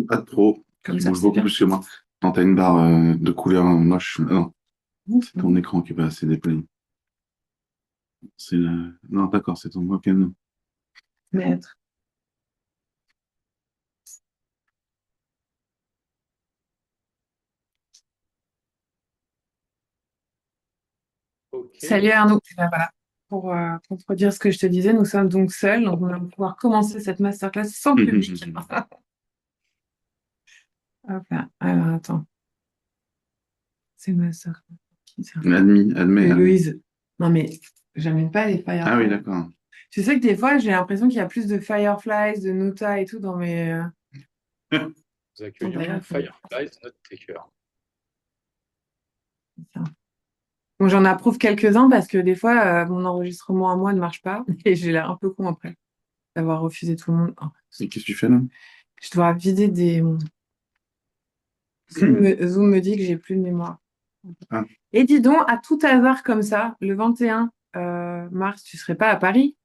Pas trop. Comme Tu ça, bouges c'est beaucoup bien. plus que moi. Non, t'as une barre de couleur moche. Non, Bon, c'est ton écran qui est pas assez déplié. C'est la... Non, d'accord, c'est ton webcam. maître. Ok. Salut Arnaud. Et ben voilà. Pour te redire ce que je te disais, nous sommes donc seuls, donc on va pouvoir commencer cette masterclass sans public. Hop là. Alors attends, c'est ma soeur. Qui ça? Admets, admets. Héloïse. Non mais j'aime pas les Ah oui, Fireflies. d'accord. Tu sais que des fois, j'ai l'impression qu'il y a plus de Fireflies, de Nota et tout dans mes. Nous Attends, accueillons d'ailleurs, Fireflies Note-Taker. tiens. Bon, j'en approuve quelques-uns parce que des fois, mon enregistrement à moi ne marche pas et j'ai l'air un peu con après d'avoir refusé tout le monde. Oh, Et qu'est-ce que tu fais là? je dois vider des. Zoom me dit que j'ai plus de mémoire. Ah, Et dis donc, à tout hasard comme ça, le 21 mars, tu serais pas à Paris?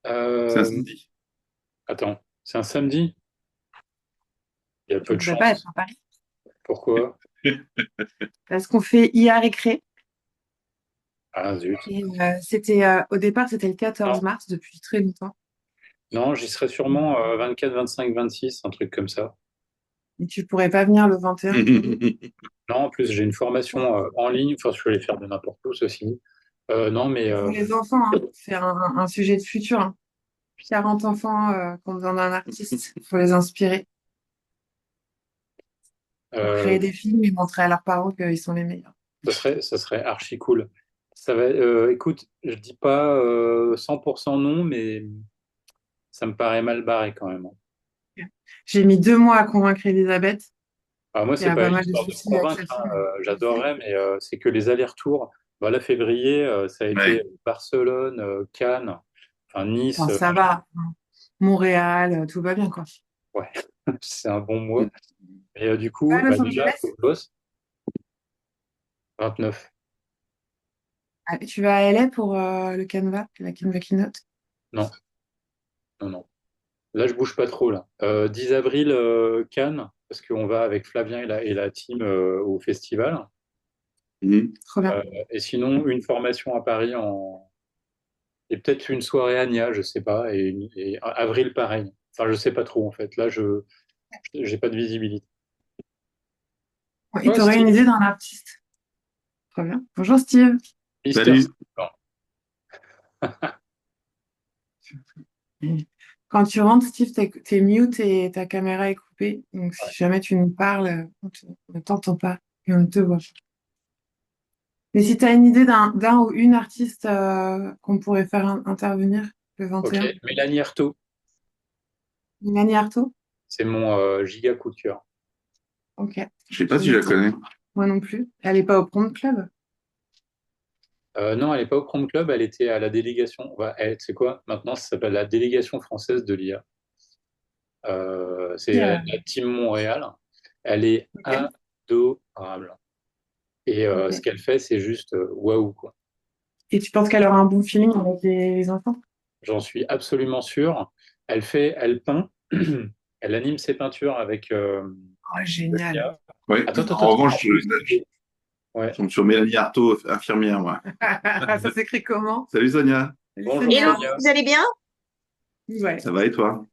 c'est un Euh, samedi. Attends, c'est un samedi? Il y a Tu peu de pourrais pas être chance. à Paris? Pourquoi? Parce qu'on fait IA récré. Ah zut. Et au départ, c'était le 14 Non, mars depuis très longtemps. non, j'y serai sûrement 24, 25, 26, un truc comme ça. Et tu pourrais pas venir le 21? Non, en plus, j'ai une formation en ligne. Enfin, je peux les faire de n'importe où, ceci. Non, mais Pour les enfants, hein. C'est un sujet de futur, hein. 40 enfants qui ont besoin d'un artiste. Il faut les inspirer pour créer euh, des films et montrer à leurs parents qu'ils sont les meilleurs. ça serait archi cool. Ça va, écoute, je dis pas 100% non, mais ça me paraît mal barré quand même, hein. J'ai mis 2 mois à convaincre Elisabeth, Alors moi, qui c'est a pas pas une mal de histoire de soucis avec convaincre, sa hein. fille. J'adorerais, mais c'est que les allers-retours. Voilà, février, ça a été Ouais. Barcelone, Cannes, enfin Nice. Enfin, ça va. Montréal, tout va bien, quoi. Ouais, c'est un bon mois. Et du coup, Ouais, bah, Los déjà, Angeles? faut que je bosse 29. Ah, tu vas à LA pour le Canva, la Canva Keynote? Non, non, non. Là, je bouge pas trop, là. 10 avril, Cannes, parce qu'on va avec Flavien et la team au festival. Mhm. Trop bien. Euh, et sinon, une formation à Paris et peut-être une soirée à Nia, je sais pas. Et avril, pareil. Enfin, je sais pas trop, en fait. Là, je j'ai pas de visibilité. Et Oh, tu aurais une Steve. idée d'un artiste? Trop bien. Bonjour Steve. Mister Salut. Steve. Quand tu rentres, Steve, t'es mute et ta caméra est coupée. Donc si Ouais. jamais tu nous parles, on ne t'entend pas et on ne te voit pas. Mais si tu as une idée d'un ou une artiste qu'on pourrait faire intervenir le Ok, 21, Mélanie Artaud, Mélanie Arthaud? c'est mon giga coup de cœur. Ok. Je sais pas Je si je la note. connais. Moi non plus. Elle n'est pas au Prompt Club? Non, elle n'est pas au Chrome Club, elle était à la délégation. Tu sais quoi? Maintenant, ça s'appelle la délégation française de l'IA. C'est Yeah. la team Montréal. Elle est Ok. adorable. Et ce Ok. qu'elle fait, c'est juste waouh, quoi. Et tu penses qu'elle aura un bon feeling avec les enfants? J'en suis absolument sûr. Elle peint, elle anime ses peintures avec Oh, génial. l'IA. Ouais. Attends, attends, En attends. En revanche, plus, je ouais. tombe sur Mélanie Arthaud, infirmière, moi. Ça s'écrit comment? Salut Sonia. Salut Bonjour Hello, Sonia. Sonia. vous allez bien? Ouais. Ça va et toi?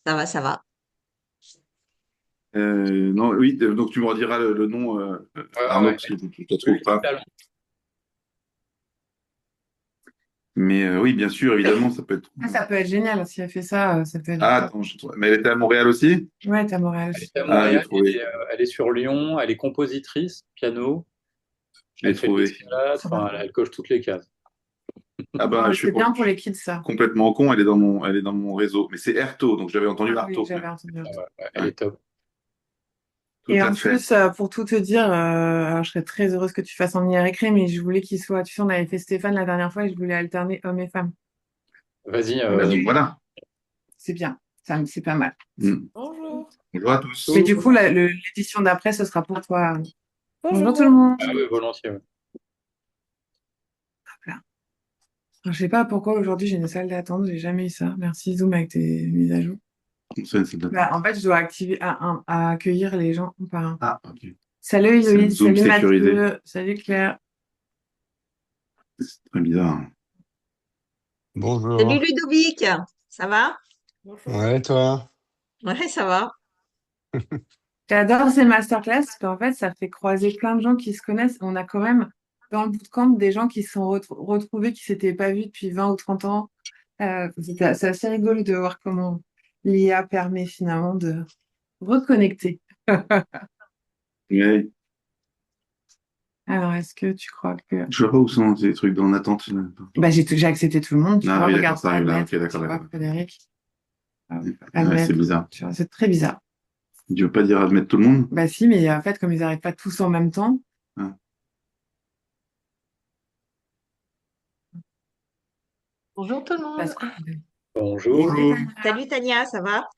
Ça va, ça va. Non, oui, donc tu me rediras le nom, Ouais, ouais, Arnaud, ouais. parce que je ne te trouve pas. Multitalent. Mais oui, bien sûr, évidemment, ça peut être. Ah, ça peut être génial. Si elle fait ça, ça peut être Ah, génial. attends, mais elle était à Montréal aussi? Ouais, t'as Montréal Elle aussi. est à Ah, j'ai Montréal, trouvé. elle est sur Lyon, elle est compositrice, piano, Je l'ai elle fait de trouvé. l'escalade, Trop bien. enfin, elle coche toutes les cases. Ah Ah, bah, mais c'est bien pour les kids, ça. complètement con, elle est dans mon réseau. Mais c'est Erto, donc j'avais entendu Ah oui, Arto. j'avais entendu. Ouais, ouais, elle Ouais, est top. tout Et à en fait. plus, pour tout te dire, alors je serais très heureuse que tu fasses en IR écrit, mais je voulais qu'il soit. Tu sais, on avait fait Stéphane la dernière fois et je voulais alterner hommes et femmes. Vas-y, Bah, Donc, donc voilà. c'est bien. C'est pas mal. Mm. Bonjour. Bonjour à Mais tous. du coup, l'édition d'après, ce sera pour toi. Bonjour tout le Bonjour. monde. ah ouais, volontiers. Ouais. Hop là. Alors, je sais pas pourquoi aujourd'hui j'ai une salle d'attente, j'ai jamais eu ça. Merci Zoom avec tes mises à jour. Ça, une salle d'attente. Bah, en fait, je dois accueillir les gens par un. Ah, ok. Salut C'est un Héloïse, Zoom salut sécurisé. Mathieu, salut Claire. C'est très bizarre. Salut Bonjour. Ludovic, ça va? Bonjour. Ouais, toi? Ouais, ça va. J'adore ces masterclass parce qu'en fait, ça fait croiser plein de gens qui se connaissent. On a quand même dans le bootcamp des gens qui se sont retrouvés, qui s'étaient pas vus depuis 20 ou 30 ans. C'est assez rigolo de voir comment l'IA permet finalement de reconnecter. Mais Alors, est-ce que tu crois que... je vois pas où sont ces trucs en attente. Là. Bah, j'ai accepté tout le monde, tu Ah vois. oui, d'accord, Regarde, ça arrive là. Ok, admettre, d'accord, tu vois, d'accord. Frédéric. Ouais, c'est Admettre, bizarre. tu vois, c'est très bizarre. Tu veux pas dire admettre tout le monde? Bah si, mais en fait, comme ils n'arrivent pas tous en même temps, Ah. Bonjour tout le parce monde. que... Bonjour. Bonjour. Salut Tania, ça va?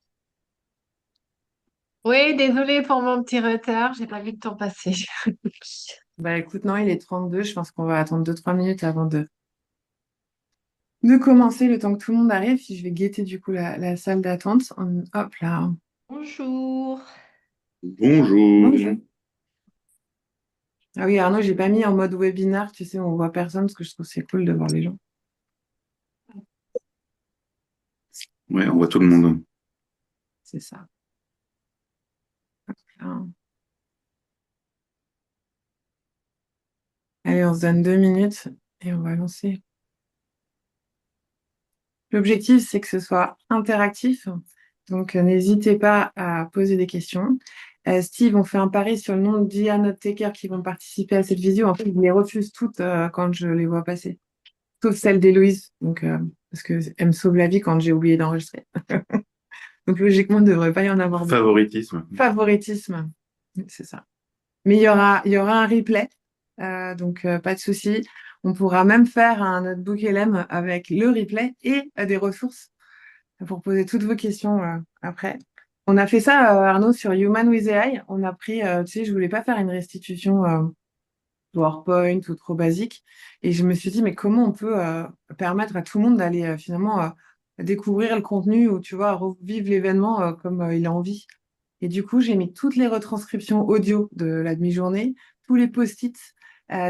Oui, désolée pour mon petit retard, j'ai pas vu le temps passer. Bah écoute, non, il est 32. Je pense qu'on va attendre 2 3 minutes avant de commencer, le temps que tout le monde arrive. Puis je vais guetter du coup la salle d'attente. Hop là. Bonjour. Bonjour. Bonjour. Ah oui, Arnaud, j'ai pas mis en mode webinaire, tu sais, on voit personne parce que je trouve que c'est cool de voir les gens. Ouais, on voit tout le monde. C'est ça. Hop là. Allez, on se donne 2 minutes et on va lancer. L'objectif, c'est que ce soit interactif. Donc, n'hésitez pas à poser des questions. Steve, on fait un pari sur le nombre d'IA note-takers qui vont participer à cette vidéo. En fait, je les refuse toutes quand je les vois passer. Sauf celle d'Héloïse. Donc, parce qu'elle me sauve la vie quand j'ai oublié d'enregistrer. Donc, logiquement, il ne devrait pas y en avoir beaucoup. Favoritisme. Favoritisme. C'est ça. Mais il y aura un replay. Donc, pas de souci. On pourra même faire un notebook LM avec le replay et des ressources pour poser toutes vos questions après. On a fait ça, Arnaud, sur Human with AI. On a pris, tu sais, je voulais pas faire une restitution PowerPoint ou trop basique. Et je me suis dit, mais comment on peut permettre à tout le monde d'aller finalement découvrir le contenu ou, tu vois, revivre l'événement comme il a envie. Et du coup, j'ai mis toutes les retranscriptions audio de la demi-journée, tous les post-it,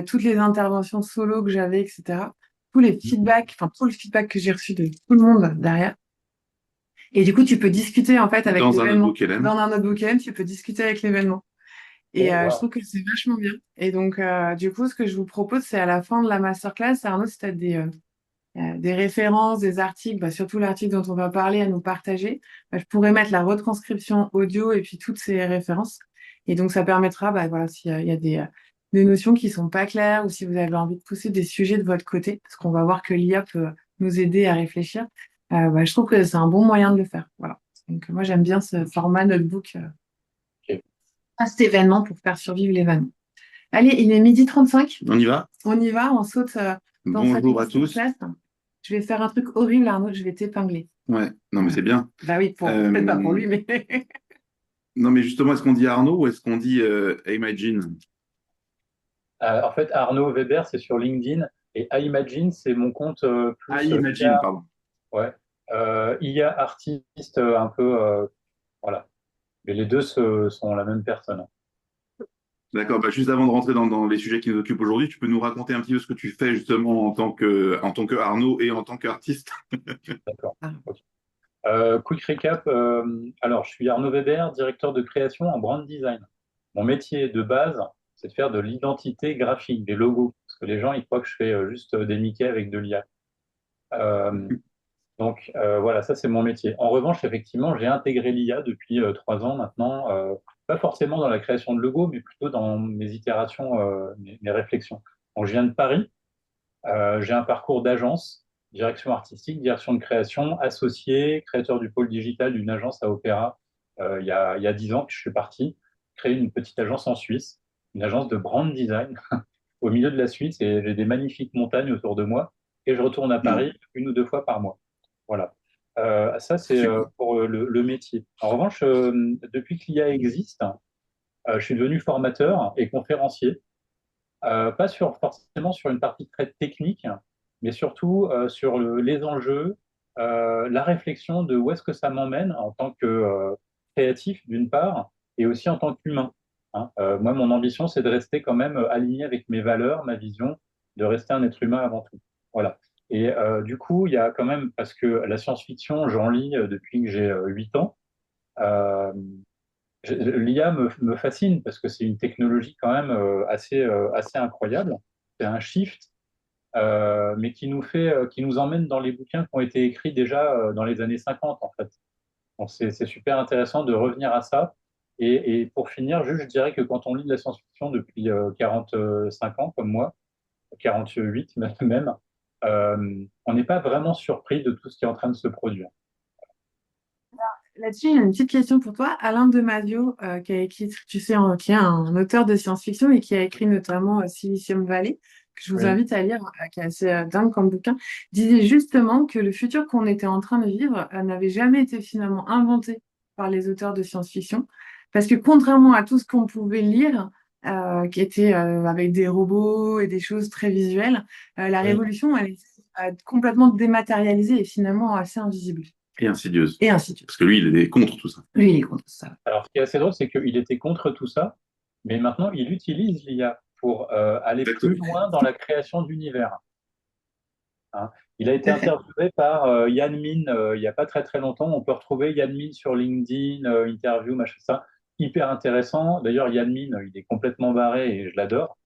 toutes les interventions solo que j'avais, etc. Tous les feedbacks, enfin tout le feedback que j'ai reçu de tout le monde derrière. Et du coup, tu peux discuter en fait avec Dans un l'événement. notebook LM. Dans un notebook LM, tu peux discuter avec l'événement. Et Oh, je wow. trouve que c'est vachement bien. Et donc, du coup, ce que je vous propose, c'est à la fin de la masterclass, Arnaud, si tu as des références, des articles, bah, surtout l'article dont on va parler à nous partager, bah, je pourrais mettre la retranscription audio et puis toutes ces références. Et donc, ça permettra, bah, voilà, s'il y a des notions qui sont pas claires ou si vous avez envie de pousser des sujets de votre côté, parce qu'on va voir que l'IA peut nous aider à réfléchir, bah, je trouve que c'est un bon moyen de le faire. Voilà. Donc, moi, j'aime bien ce format notebook Ok. à cet événement pour faire survivre l'événement. Allez, il est 12h35. On y va? On y va, on saute dans cette Bonjour à tous. masterclass. Je vais faire un truc horrible, Arnaud, je vais t'épingler. Ouais, non, mais c'est bien. Bah oui, peut-être pas pour lui, mais Non, mais justement, est-ce qu'on dit Arnaud ou est-ce qu'on dit Imagine? En fait, Arnaud Weber, c'est sur LinkedIn. Et iMagine, c'est mon compte Ah, plus Imagine, IA, pardon. ouais, IA artiste, un peu. Voilà. Mais les deux sont la même personne. D'accord, bah, juste avant de rentrer dans les sujets qui nous occupent aujourd'hui, tu peux nous raconter un petit peu ce que tu fais justement en tant que Arnaud et en tant qu'artiste? D'accord. Ah, Ok. Quick recap. Alors, je suis Arnaud Weber, directeur de création en brand design. Mon métier de base, c'est de faire de l'identité graphique, des logos. Parce que les gens, ils croient que je fais juste des Mickey avec de l'IA. Voilà, ça c'est mon métier. En revanche, effectivement, j'ai intégré l'IA depuis 3 ans maintenant, pas forcément dans la création de logos, mais plutôt dans mes itérations, mes réflexions. Donc, je viens de Paris, j'ai un parcours d'agence, direction artistique, direction de création, associé, créateur du pôle digital d'une agence à Opéra il y a 10 ans, puis je suis parti créer une petite agence en Suisse, une agence de brand design au milieu de la Suisse, et j'ai des magnifiques montagnes autour de moi, et je retourne à Hmm, Paris 1 ou 2 fois par mois. Voilà. Ça, c'est super. pour le métier. En revanche, depuis que l'IA existe, je suis devenu formateur et conférencier, pas forcément sur une partie très technique, mais surtout sur les enjeux la réflexion de où est-ce que ça m'emmène en tant que créatif, d'une part, et aussi en tant qu'humain. Hein. Moi, mon ambition, c'est de rester quand même aligné avec mes valeurs, ma vision, de rester un être humain avant tout. Voilà. Et du coup, il y a quand même, parce que la science-fiction, j'en lis depuis que j'ai 8 ans, euh, l'IA me fascine parce que c'est une technologie quand même assez incroyable. C'est un shift mais qui nous emmène dans les bouquins qui ont été écrits déjà dans les années 50, en fait. Donc c'est super intéressant de revenir à ça. Et pour finir, juste, je dirais que quand on lit de la science-fiction depuis 45 ans, comme moi, 48 même, on n'est pas vraiment surpris de tout ce qui est en train de se produire. Là-dessus, il y a une petite question pour toi. Alain Damasio, qui a écrit, tu sais, qui est un auteur de science-fiction et qui a écrit notamment Silicium Valley, que je vous Oui. invite à lire, qui est assez dingue comme bouquin, disait justement que le futur qu'on était en train de vivre n'avait jamais été finalement inventé par les auteurs de science-fiction. Parce que contrairement à tout ce qu'on pouvait lire, qui était avec des robots et des choses très visuelles, la Oui. révolution, elle est complètement dématérialisée et finalement assez invisible. Et insidieuse. Et ainsi de suite. Parce que lui, il est contre tout ça. Lui, il est contre ça. Alors, ce qui est assez drôle, c'est qu'il était contre tout ça, mais maintenant, il utilise l'IA pour aller plus Exactement. loin dans la création d'univers. Hein. Il a été interviewé par Yann Min il n'y a pas très très longtemps. On peut retrouver Yann Min sur LinkedIn, interview, machin, ça. Hyper intéressant. D'ailleurs, Yann Min, il est complètement barré et je l'adore.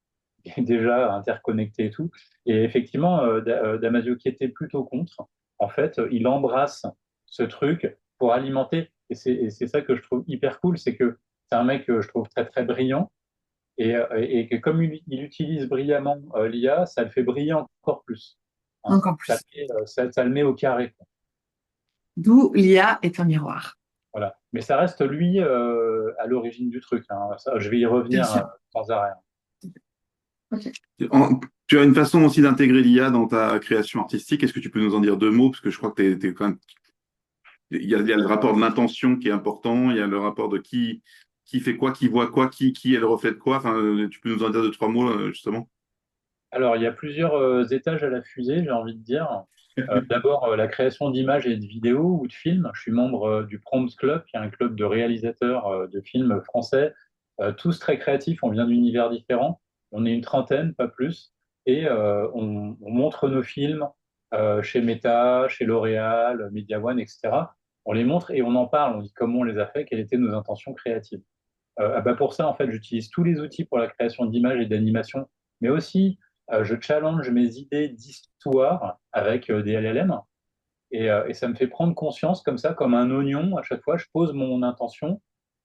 Il est déjà interconnecté et tout. Et effectivement, Damasio, qui était plutôt contre, en fait, il embrasse ce truc pour alimenter. Et c'est ça que je trouve hyper cool, c'est que c'est un mec que je trouve très très brillant et que comme il utilise brillamment l'IA, ça le fait briller encore plus. Hein. Encore plus. Ça le met au carré, quoi. D'où l'IA est un miroir. Voilà. Mais ça reste lui à l'origine du truc. Hein. Ça, je vais y Bien revenir sûr. sans arrêt. Ok. Tu as une façon aussi d'intégrer l'IA dans ta création artistique. Est-ce que tu peux nous en dire deux mots? Parce que je crois que t'es quand même... il y a le rapport de l'intention qui est important, il y a le rapport de qui fait quoi, qui voit quoi, qui est le reflet de quoi. Enfin, tu peux nous en dire deux, trois mots, justement? Alors, il y a plusieurs étages à la fusée, j'ai envie de dire. D'abord, la création d'images et de vidéos ou de films. Je suis membre du Proms Club, qui est un club de réalisateurs de films français, tous très créatifs, on vient d'univers différents. On est une trentaine, pas plus. Et on montre nos films chez Meta, chez L'Oréal, Media One, etc. On les montre et on en parle, on dit comment on les a fait, quelles étaient nos intentions créatives. Pour ça, en fait, j'utilise tous les outils pour la création d'images et d'animation, mais aussi je challenge mes idées d'histoire avec des LLM et ça me fait prendre conscience comme ça, comme un oignon. À chaque fois, je pose mon intention.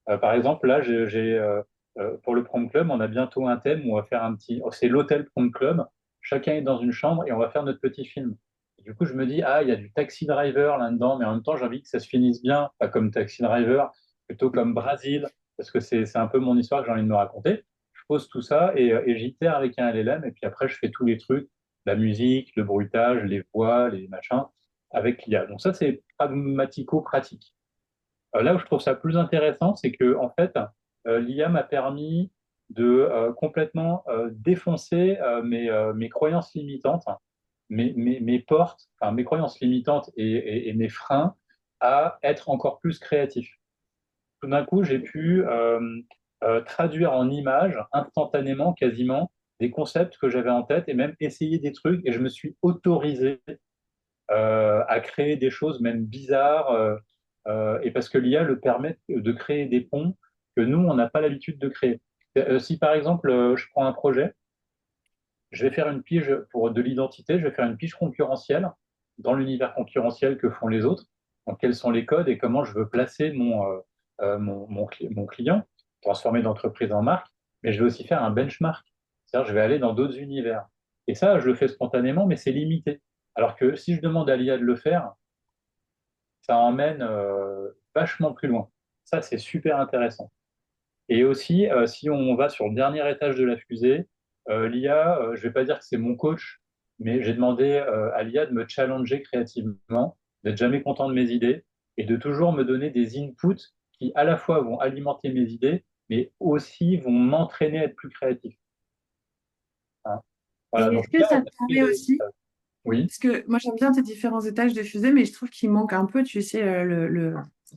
Par exemple, là, pour le Prom Club, on a bientôt un thème où on va faire un petit. C'est l'hôtel Prom Club. Chacun est dans une chambre et on va faire notre petit film. Et du coup, je me dis, ah, il y a du Taxi Driver là-dedans, mais en même temps, j'ai envie que ça se finisse bien, pas comme Taxi Driver, plutôt comme Brasil, parce que c'est un peu mon histoire que j'ai envie de me raconter. Je pose tout ça et j'itère avec un LLM, et puis après, je fais tous les trucs, la musique, le bruitage, les voix, les machins, avec l'IA. Donc ça, c'est pragmatico-pratique. Là où je trouve ça plus intéressant, c'est que en fait, l'IA m'a permis de complètement défoncer mes croyances limitantes, mes portes, enfin mes croyances limitantes et mes freins à être encore plus créatif. Tout d'un coup, j'ai pu traduire en images instantanément, quasiment, des concepts que j'avais en tête et même essayer des trucs et je me suis autorisé à créer des choses même bizarres, et parce que l'IA le permet de créer des ponts que nous, on n'a pas l'habitude de créer. Si par exemple, je prends un projet, je vais faire une pige pour de l'identité, je vais faire une pige concurrentielle dans l'univers concurrentiel que font les autres. Donc, quels sont les codes et comment je veux placer mon client, transformer d'entreprise en marque, mais je vais aussi faire un benchmark. C'est-à-dire, je vais aller dans d'autres univers. Et ça, je le fais spontanément, mais c'est limité. Alors que si je demande à l'IA de le faire, ça emmène vachement plus loin. Ça, c'est super intéressant. Et aussi, si on va sur le dernier étage de la fusée, l'IA, je vais pas dire que c'est mon coach, mais j'ai demandé à l'IA de me challenger créativement, d'être jamais content de mes idées et de toujours me donner des inputs qui à la fois vont alimenter mes idées, mais aussi vont m'entraîner à être plus créatif. Hein. Voilà, Et donc est-ce que là, ça la te permet fusée, aussi, Oui, Parce que moi, j'aime bien tes différents étages de fusée, mais je trouve qu'il manque un peu, tu sais,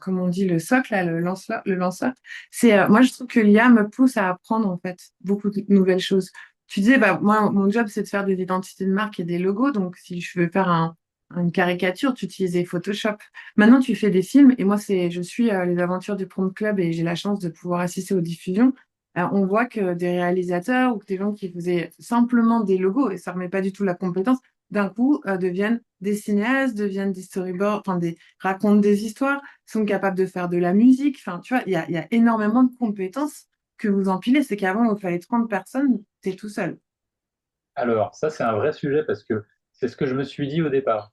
comme on dit, le socle, là, le lanceur. Moi, je trouve que l'IA me pousse à apprendre, en fait, beaucoup de nouvelles choses. Tu disais, bah, moi, mon job, c'est de faire des identités de marque et des logos. Donc, si je veux faire une caricature, tu utilisais Photoshop. Maintenant, tu fais des films, et moi, je suis les aventures du Prompt Club et j'ai la chance de pouvoir assister aux diffusions. On voit que des réalisateurs ou que des gens qui faisaient simplement des logos, et ça remet pas du tout la compétence, d'un coup, deviennent des cinéastes, deviennent des storyboards, enfin, racontent des histoires, sont capables de faire de la musique. Enfin, tu vois, il y a énormément de compétences que vous empilez. C'est qu'avant, il fallait 30 personnes, t'es tout seul. alors ça c'est un vrai sujet parce que c'est ce que je me suis dit au départ.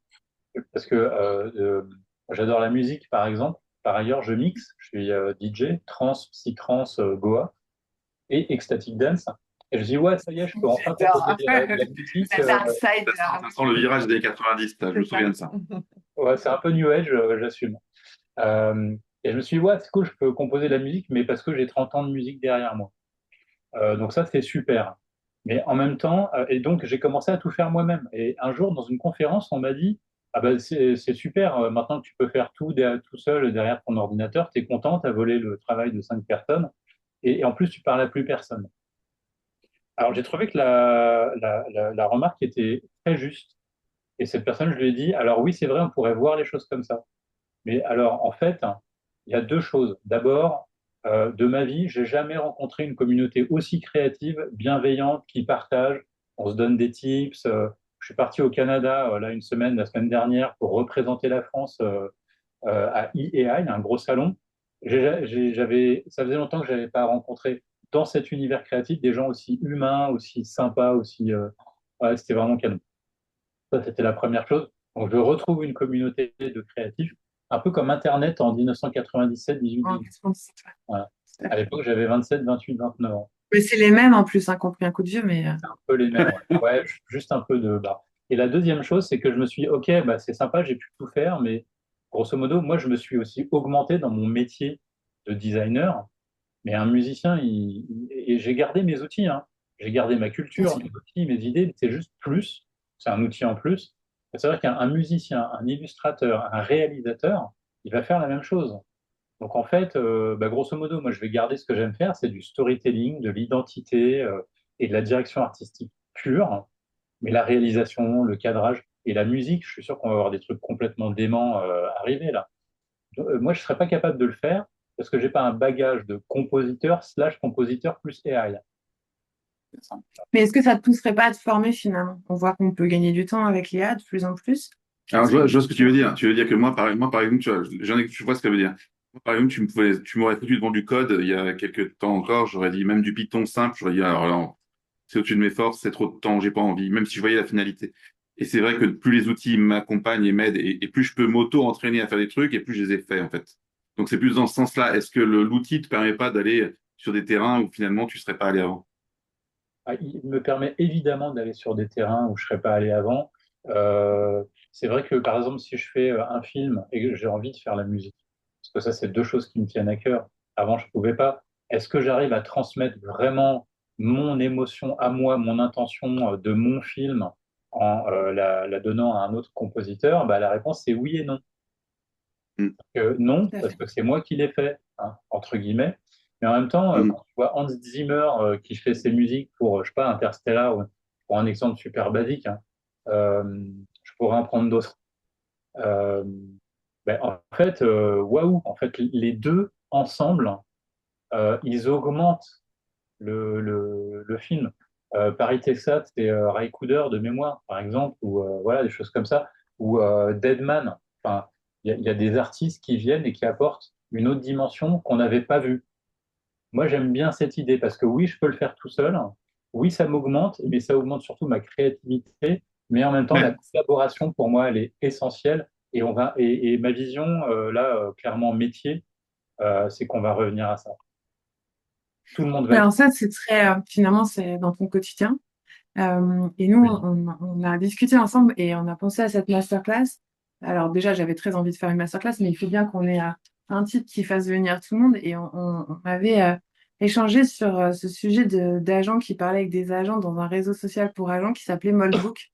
Parce que j'adore la musique par exemple. Par ailleurs, je mixe, je suis DJ, trance, psytrance, Goa et ecstatic dance. Et je me dis, ouais, ça y est, je peux enfin composer J'adore. de la musique. C'est un side. Ça sent le virage des années 90, là, je me C'est ça. souviens de ça. Ouais, c'est un peu new age, j'assume. Euh, et je me suis dit, ouais, c'est cool, je peux composer de la musique, mais parce que j'ai 30 ans de musique derrière moi. Donc ça, c'est super. Mais en même temps, et donc j'ai commencé à tout faire moi-même. Et un jour, dans une conférence, on m'a dit, ah ben c'est super, maintenant que tu peux faire tout tout seul derrière ton ordinateur, t'es content, t'as volé le travail de 5 personnes, et en plus tu parles à plus personne. Alors j'ai trouvé que la remarque était très juste. Et cette personne, je lui ai dit, alors oui, c'est vrai, on pourrait voir les choses comme ça. Mais alors, en fait, il y a deux choses. D'abord, de ma vie, j'ai jamais rencontré une communauté aussi créative, bienveillante, qui partage. On se donne des tips. Je suis parti au Canada là une semaine, la semaine dernière, pour représenter la France à EAI, un gros salon. Ça faisait longtemps que j'avais pas rencontré dans cet univers créatif des gens aussi humains, aussi sympas, aussi. Ouais, c'était vraiment canon. Ça, c'était la première chose. Donc, je retrouve une communauté de créatifs, un peu comme Internet en 1997, 18, En 19. 97, ouais. Voilà. Tout à À fait. l'époque, j'avais 27, 28, 29 ans. Mais c'est les mêmes en plus, hein, qui ont pris un coup de vieux, mais C'est un peu les mêmes. Ouais, ouais, juste un peu de bas. Et la deuxième chose, c'est que je me suis dit, OK, bah, c'est sympa, j'ai pu tout faire, mais grosso modo, moi, je me suis aussi augmenté dans mon métier de designer. Mais un musicien, et j'ai gardé mes outils, hein. J'ai gardé ma bien culture, sûr. mes outils, mes idées. C'est juste plus. C'est un outil en plus. C'est vrai qu'un musicien, un illustrateur, un réalisateur, il va faire la même chose. Donc en fait, bah, grosso modo, moi je vais garder ce que j'aime faire, c'est du storytelling, de l'identité et de la direction artistique pure. Mais la réalisation, le cadrage et la musique, je suis sûr qu'on va avoir des trucs complètement déments arriver là. Moi, je ne serais pas capable de le faire parce que j'ai pas un bagage de compositeur slash compositeur plus AI. Mais est-ce que ça te pousserait pas à te former finalement? On voit qu'on peut gagner du temps avec l'IA de plus en plus. Alors, Est-ce que je vois ce que tu veux dire. Tu veux dire que moi, par exemple, tu vois ce que ça veut dire. Moi, par exemple, tu m'aurais foutu devant du code il y a quelques temps encore, j'aurais dit même du Python simple, j'aurais dit, alors là, c'est au-dessus de mes forces, c'est trop de temps, j'ai pas envie, même si je voyais la finalité. Et c'est vrai que plus les outils m'accompagnent et m'aident, et plus je peux m'auto-entraîner à faire des trucs, et plus je les ai faits, en fait. Donc, c'est plus dans ce sens-là. Est-ce que l'outil te permet pas d'aller sur des terrains où finalement tu serais pas allé avant? Ah, il me permet évidemment d'aller sur des terrains où je ne serais pas allé avant. C'est vrai que par exemple, si je fais un film et que j'ai envie de faire la musique, parce que ça, c'est deux choses qui me tiennent à cœur. Avant, je ne pouvais pas. Est-ce que j'arrive à transmettre vraiment mon émotion à moi, mon intention de mon film en la donnant à un autre compositeur? Bah, la réponse, c'est oui et non. Mm. Non, tout à parce fait. que c'est moi qui l'ai fait, hein, entre guillemets. Mais en même temps, Mm. quand tu vois Hans Zimmer qui fait ses musiques pour, je sais pas, Interstellar, pour un exemple super basique, hein, je pourrais en prendre d'autres. Euh, ben, en fait, waouh, en fait, les deux ensemble, ils augmentent le film. Paris, Texas, c'est Ray Cooder de mémoire, par exemple, ou voilà, des choses comme ça, ou Deadman. Enfin, il y a des artistes qui viennent et qui apportent une autre dimension qu'on n'avait pas vue. Moi, j'aime bien cette idée parce que oui, je peux le faire tout seul. Oui, ça m'augmente, mais ça augmente surtout ma créativité. Mais en même temps, la Ouais. collaboration, pour moi, elle est essentielle. Et ma vision, là, clairement, métier, c'est qu'on va revenir à ça. Tout le monde va être. Alors ça, c'est très, finalement, c'est dans ton quotidien. Et nous, Oui. on a discuté ensemble et on a pensé à cette masterclass. Alors déjà, j'avais très envie de faire une masterclass, mais il faut bien qu'on ait un type qui fasse venir tout le monde. Et on avait échangé sur ce sujet d'agents qui parlaient avec des agents dans un réseau social pour agents qui s'appelait Moldbook.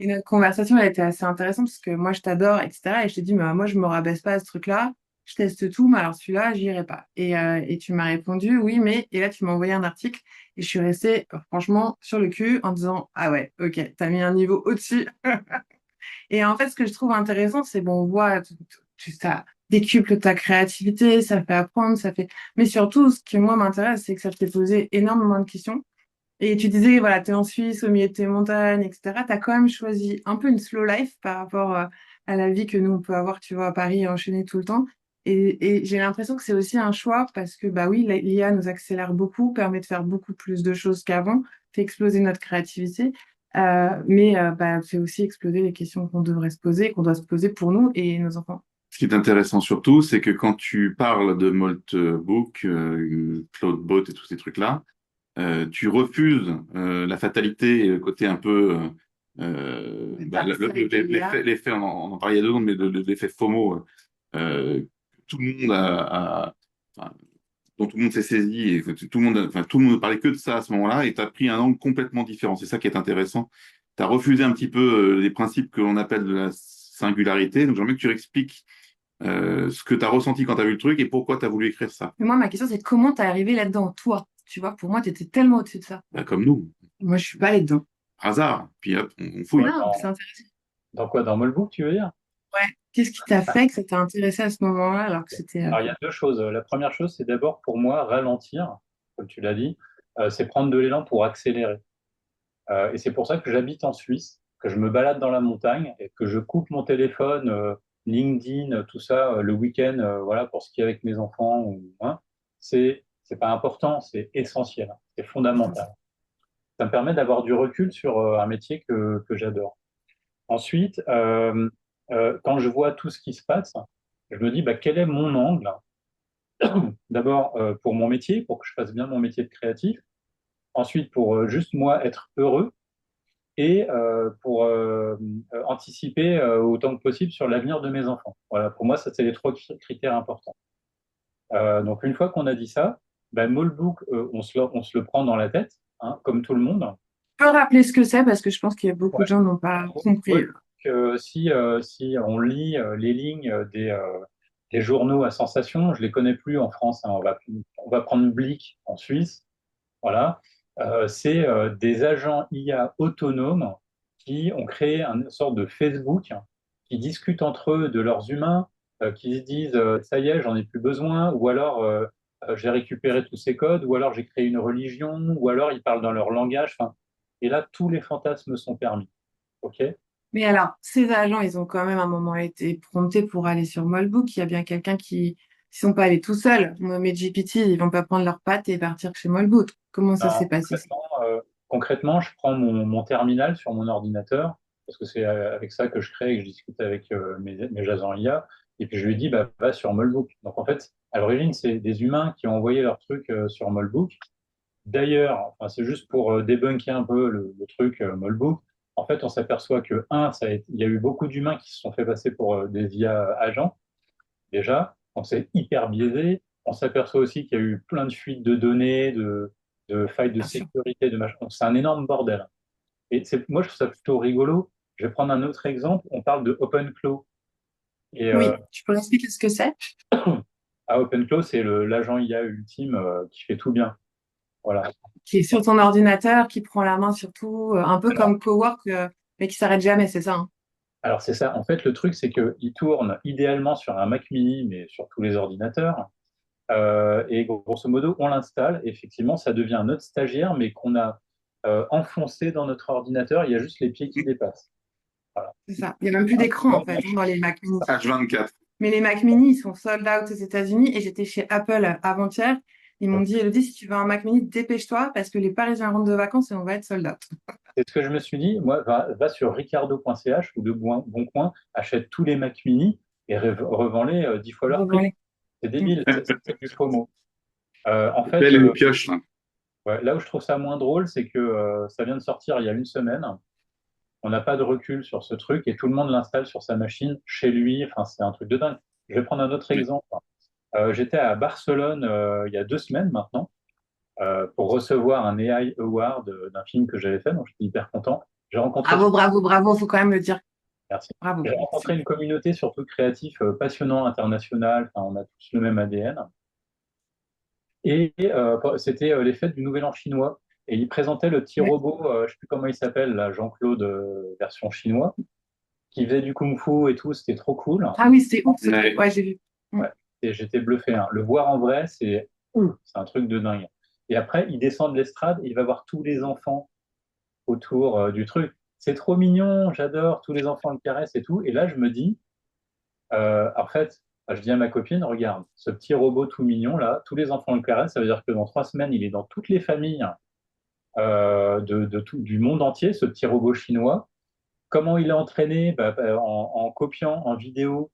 Et notre conversation, elle était assez intéressante parce que moi, je t'adore, etc. Et je t'ai dit, mais moi, je me rabaisse pas à ce truc-là. Je teste tout, mais alors celui-là, j'y irai pas. Et tu m'as répondu, oui, mais... Et là, tu m'as envoyé un article et je suis restée, franchement, sur le cul en disant, ah ouais, ok, t'as mis un niveau au-dessus. Et en fait, ce que je trouve intéressant, c'est bon, on voit, ça décuple ta créativité, ça fait apprendre, ça fait. Mais surtout, ce qui moi m'intéresse, c'est que ça te fait poser énormément de questions. Et tu disais, voilà, t'es en Suisse, au milieu de tes montagnes, etc. T'as quand même choisi un peu une slow life par rapport à la vie que nous, on peut avoir, tu vois, à Paris, enchaîner tout le temps. Et j'ai l'impression que c'est aussi un choix parce que, bah oui, l'IA nous accélère beaucoup, permet de faire beaucoup plus de choses qu'avant, fait exploser notre créativité, mais bah, fait aussi exploser les questions qu'on devrait se poser, qu'on doit se poser pour nous et nos enfants. Ce qui est intéressant surtout, c'est que quand tu parles de Maltbook, Cloudbot et tous ces trucs-là, tu refuses la fatalité et le côté un peu l'effet on en parlait il y a 2 ans, mais l'effet FOMO tout le monde enfin, dont tout le monde s'est saisi et que tout le monde ne parlait que de ça à ce moment-là et tu as pris un angle complètement différent. C'est ça qui est intéressant. Tu as refusé un petit peu les principes que l'on appelle de la singularité. Donc j'aimerais que tu expliques ce que tu as ressenti quand tu as vu le truc et pourquoi tu as voulu écrire ça. Mais moi, ma question, c'est comment t'es arrivé là-dedans, toi? Tu vois, pour moi, t'étais tellement au-dessus de ça. Bah, comme nous, Moi, je suis pas là-dedans. hasard, puis hop, on Quoi, fouille. Non, c'est intéressant. dans quoi? Dans Molbook, tu veux dire? Ouais. Qu'est-ce qui t'a fait que ça t'a intéressé à ce moment-là alors que c'était... Alors, il y a deux choses. La première chose, c'est d'abord pour moi ralentir, comme tu l'as dit, c'est prendre de l'élan pour accélérer. Et c'est pour ça que j'habite en Suisse, que je me balade dans la montagne et que je coupe mon téléphone, LinkedIn, tout ça, le week-end, voilà, pour ce qui est avec mes enfants ou hein, c'est pas important, c'est essentiel, c'est fondamental. Ça me permet d'avoir du recul sur un métier que j'adore. Ensuite, quand je vois tout ce qui se passe, je me dis bah, quel est mon angle? D'abord pour mon métier, pour que je fasse bien mon métier de créatif. Ensuite, pour juste moi être heureux et pour anticiper autant que possible sur l'avenir de mes enfants. Voilà, pour moi, ça, c'est les 3 critères importants. Donc, une fois qu'on a dit ça, ben, Molbook, on se le prend dans la tête, hein, comme tout le monde. Tu peux rappeler ce que c'est parce que je pense qu'il y a beaucoup Ouais. de gens qui n'ont pas compris. Molbook, si on lit les lignes des journaux à sensation, je les connais plus en France, hein, on va prendre Blick en Suisse, voilà. C'est des agents IA autonomes qui ont créé une sorte de Facebook, qui discutent entre eux de leurs humains, qui se disent ça y est, j'en ai plus besoin, ou alors j'ai récupéré tous ces codes, ou alors j'ai créé une religion, ou alors ils parlent dans leur langage. Enfin, et là, tous les fantasmes sont permis. OK? Mais alors, ces agents, ils ont quand même à un moment été promptés pour aller sur Molbook. Il y a bien quelqu'un qui... Ils sont pas allés tout seuls. Mais GPT, ils vont pas prendre leurs pattes et partir chez Molbook. Comment ça Non, s'est passé? concrètement, je prends mon terminal sur mon ordinateur, parce que c'est avec ça que je crée et que je discute avec mes agents IA, et puis je lui dis, bah, va sur Molbook. Donc en fait, à l'origine, c'est des humains qui ont envoyé leur truc sur Molbook. D'ailleurs, enfin, c'est juste pour débunker un peu le truc Molbook. En fait, on s'aperçoit que, il y a eu beaucoup d'humains qui se sont fait passer pour des IA agents, déjà. Donc c'est hyper biaisé. On s'aperçoit aussi qu'il y a eu plein de fuites de données, de failles de Bien sûr. sécurité, de machin. Donc c'est un énorme bordel. Et moi, je trouve ça plutôt rigolo. Je vais prendre un autre exemple. On parle de OpenClaw. Et Oui, tu peux expliquer ce que c'est? à OpenClaw, c'est l'agent IA ultime qui fait tout bien. Voilà. Qui est sur ton ordinateur, qui prend la main sur tout, un peu Alors, comme Cowork, mais qui s'arrête jamais, c'est ça, hein? alors c'est ça. En fait, le truc, c'est qu'il tourne idéalement sur un Mac mini, mais sur tous les ordinateurs. Et grosso modo, on l'installe. Effectivement, ça devient notre stagiaire, mais qu'on a enfoncé dans notre ordinateur. Il y a juste les pieds qui dépassent. Voilà. C'est ça. Il n'y a même plus d'écran, en fait, hein, dans les Mac mini. H24. Mais les Mac mini, ils sont sold out aux États-Unis et j'étais chez Apple avant-hier. Ils m'ont dit, Elodie, si tu veux un Mac mini, dépêche-toi parce que les Parisiens rentrent de vacances et on va être sold out. C'est ce que je me suis dit. Moi, va sur ricardo.ch ou de Boncoin, achète tous les Mac mini et revends-les 10 fois leur prix. Revends-les. C'est débile, c'est du FOMO. En fait, Belle une pioche, là. ouais, là où je trouve ça moins drôle, c'est que ça vient de sortir il y a une semaine. On n'a pas de recul sur ce truc et tout le monde l'installe sur sa machine, chez lui. Enfin, c'est un truc de dingue. Je vais prendre un autre exemple. J'étais à Barcelone il y a 2 semaines maintenant pour recevoir un AI Award d'un film que j'avais fait, donc j'étais hyper content. J'ai rencontré, Bravo, bravo, bravo, faut quand même le dire. merci. Bravo. J'ai rencontré une communauté surtout de créatifs passionnants, international. Enfin, on a tous le même ADN. Et c'était les fêtes du Nouvel An chinois. Et il présentait le petit Ouais. robot, je ne sais plus comment il s'appelle, là, Jean-Claude version chinois, qui faisait du kung-fu et tout. C'était trop cool. Ah oui, c'était ouf, ce truc. Ouais. Ouais, j'ai vu. Mm. Ouais. Et j'étais bluffé, hein. Le voir en vrai, c'est un truc de dingue. Et après, il descend de l'estrade et il va voir tous les enfants autour du truc. C'est trop mignon, j'adore, tous les enfants le caressent et tout. Et là, je me dis, en fait, je dis à ma copine, regarde, ce petit robot tout mignon là, tous les enfants le caressent, ça veut dire que dans 3 semaines, il est dans toutes les familles du monde entier, ce petit robot chinois. Comment il est entraîné? En copiant en vidéo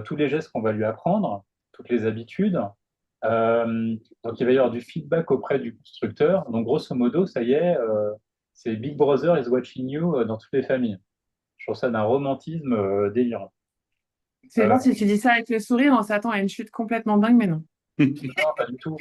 tous les gestes qu'on va lui apprendre, toutes les habitudes. Donc, il va y avoir du feedback auprès du constructeur. Donc, grosso modo, ça y est, c'est Big Brother is watching you dans toutes les familles. Je trouve ça d'un romantisme délirant. C'est Euh, bon, si tu dis ça avec le sourire, on s'attend à une chute complètement dingue, mais non. non, pas du tout.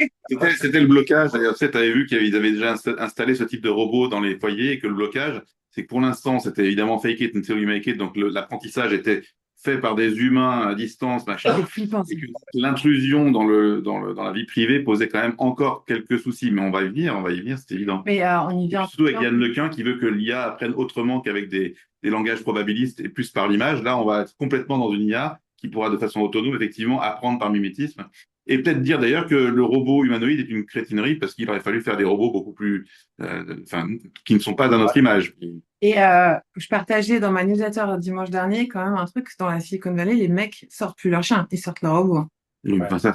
C'était le blocage. D'ailleurs, tu sais, avais vu qu'ils avaient déjà installé ce type de robot dans les foyers et que le blocage, c'est que pour l'instant, c'était évidemment fake it until you make it. Donc, l'apprentissage était fait par des humains à distance, machin. C'est flippant, ça. Et que l'intrusion dans la vie privée posait quand même encore quelques soucis. Mais on va y venir, c'est évident. Mais on y Et puis vient. surtout avec Yann Lequin qui veut que l'IA apprenne autrement qu'avec des langages probabilistes et plus par l'image. Là, on va être complètement dans une IA qui pourra de façon autonome, effectivement, apprendre par mimétisme. Et peut-être dire d'ailleurs que le robot humanoïde est une crétinerie parce qu'il aurait fallu faire des robots beaucoup plus, enfin, qui ne sont pas à notre image. Et je partageais dans ma newsletter dimanche dernier quand même un truc, dans la Silicon Valley, les mecs sortent plus leur chien, ils sortent leur robot. Hein. Donc, Ouais. enfin, ça,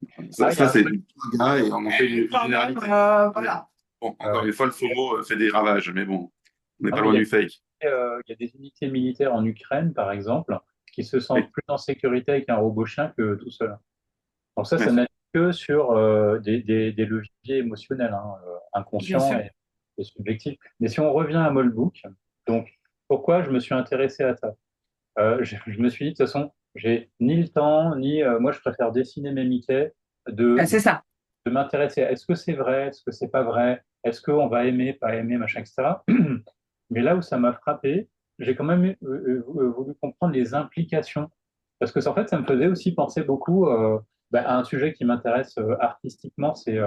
Ah, il y a un c'est truc, un gars et on en fait une Quand même, généralité. voilà. Bon, encore une fois, le FOMO fait des ravages, mais bon, on n'est non, pas mais loin du fake. il y a des unités militaires en Ukraine, par exemple, qui se Oui. sentent plus en sécurité avec un robot chien que tout seul. Donc ça Ouais. n'agit que sur des leviers émotionnels, hein, Bien inconscients sûr. et subjectifs. Mais si on revient à Molbook, donc pourquoi je me suis intéressé à ça? Je me suis dit, de toute façon, j'ai ni le temps, ni moi je préfère dessiner mes Mickey, C'est ça. de m'intéresser à est-ce que c'est vrai, est-ce que c'est pas vrai, est-ce qu'on va aimer, pas aimer, machin, etc. Mais là où ça m'a frappé, j'ai quand même voulu comprendre les implications. Parce que en fait, ça me faisait aussi penser beaucoup à un sujet qui m'intéresse artistiquement, c'est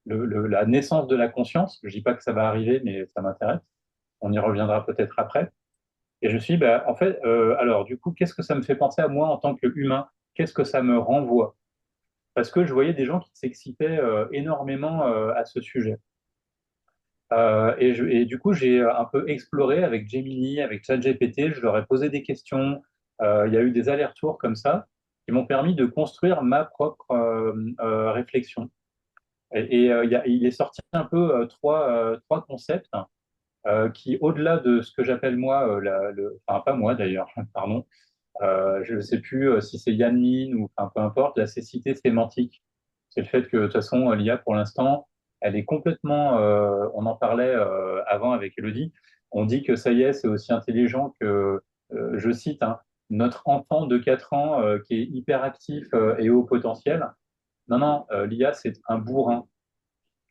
la naissance de la conscience. Je dis pas que ça va arriver, mais ça m'intéresse. On y reviendra peut-être après. Et je me suis dit, en fait, alors du coup, qu'est-ce que ça me fait penser à moi en tant qu'humain? Qu'est-ce que ça me renvoie? Parce que je voyais des gens qui s'excitaient énormément à ce sujet. Et du coup, j'ai un peu exploré avec Gemini, avec ChatGPT, je leur ai posé des questions. Il y a eu des allers-retours comme ça qui m'ont permis de construire ma propre réflexion. Il est sorti un peu trois concepts qui, au-delà de ce que j'appelle moi, enfin pas moi d'ailleurs, pardon, je ne sais plus si c'est Yann Min ou enfin, peu importe, la cécité sémantique. C'est le fait que de toute façon, l'IA pour l'instant, elle est complètement, on en parlait avant avec Elodie, on dit que ça y est, c'est aussi intelligent que, je cite, hein, notre enfant de 4 ans qui est hyperactif et haut potentiel. Non, non, l'IA, c'est un bourrin,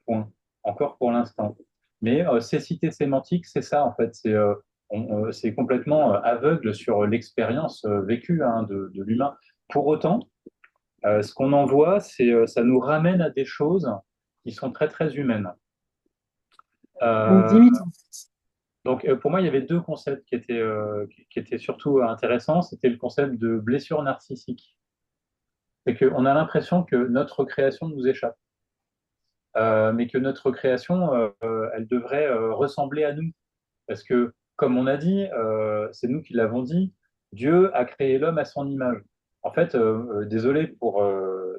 point. Encore pour l'instant. Mais cécité sémantique, c'est ça en fait. C'est complètement aveugle sur l'expérience vécue hein, de l'humain. Pour autant, ce qu'on en voit, ça nous ramène à des choses qui sont très très humaines. On Euh, limite. donc pour moi, il y avait deux concepts qui étaient surtout intéressants. C'était le concept de blessure narcissique. C'est qu'on a l'impression que notre création nous échappe. Mais que notre création, elle devrait ressembler à nous. Parce que, comme on a dit, c'est nous qui l'avons dit, Dieu a créé l'homme à son image. En fait, désolé pour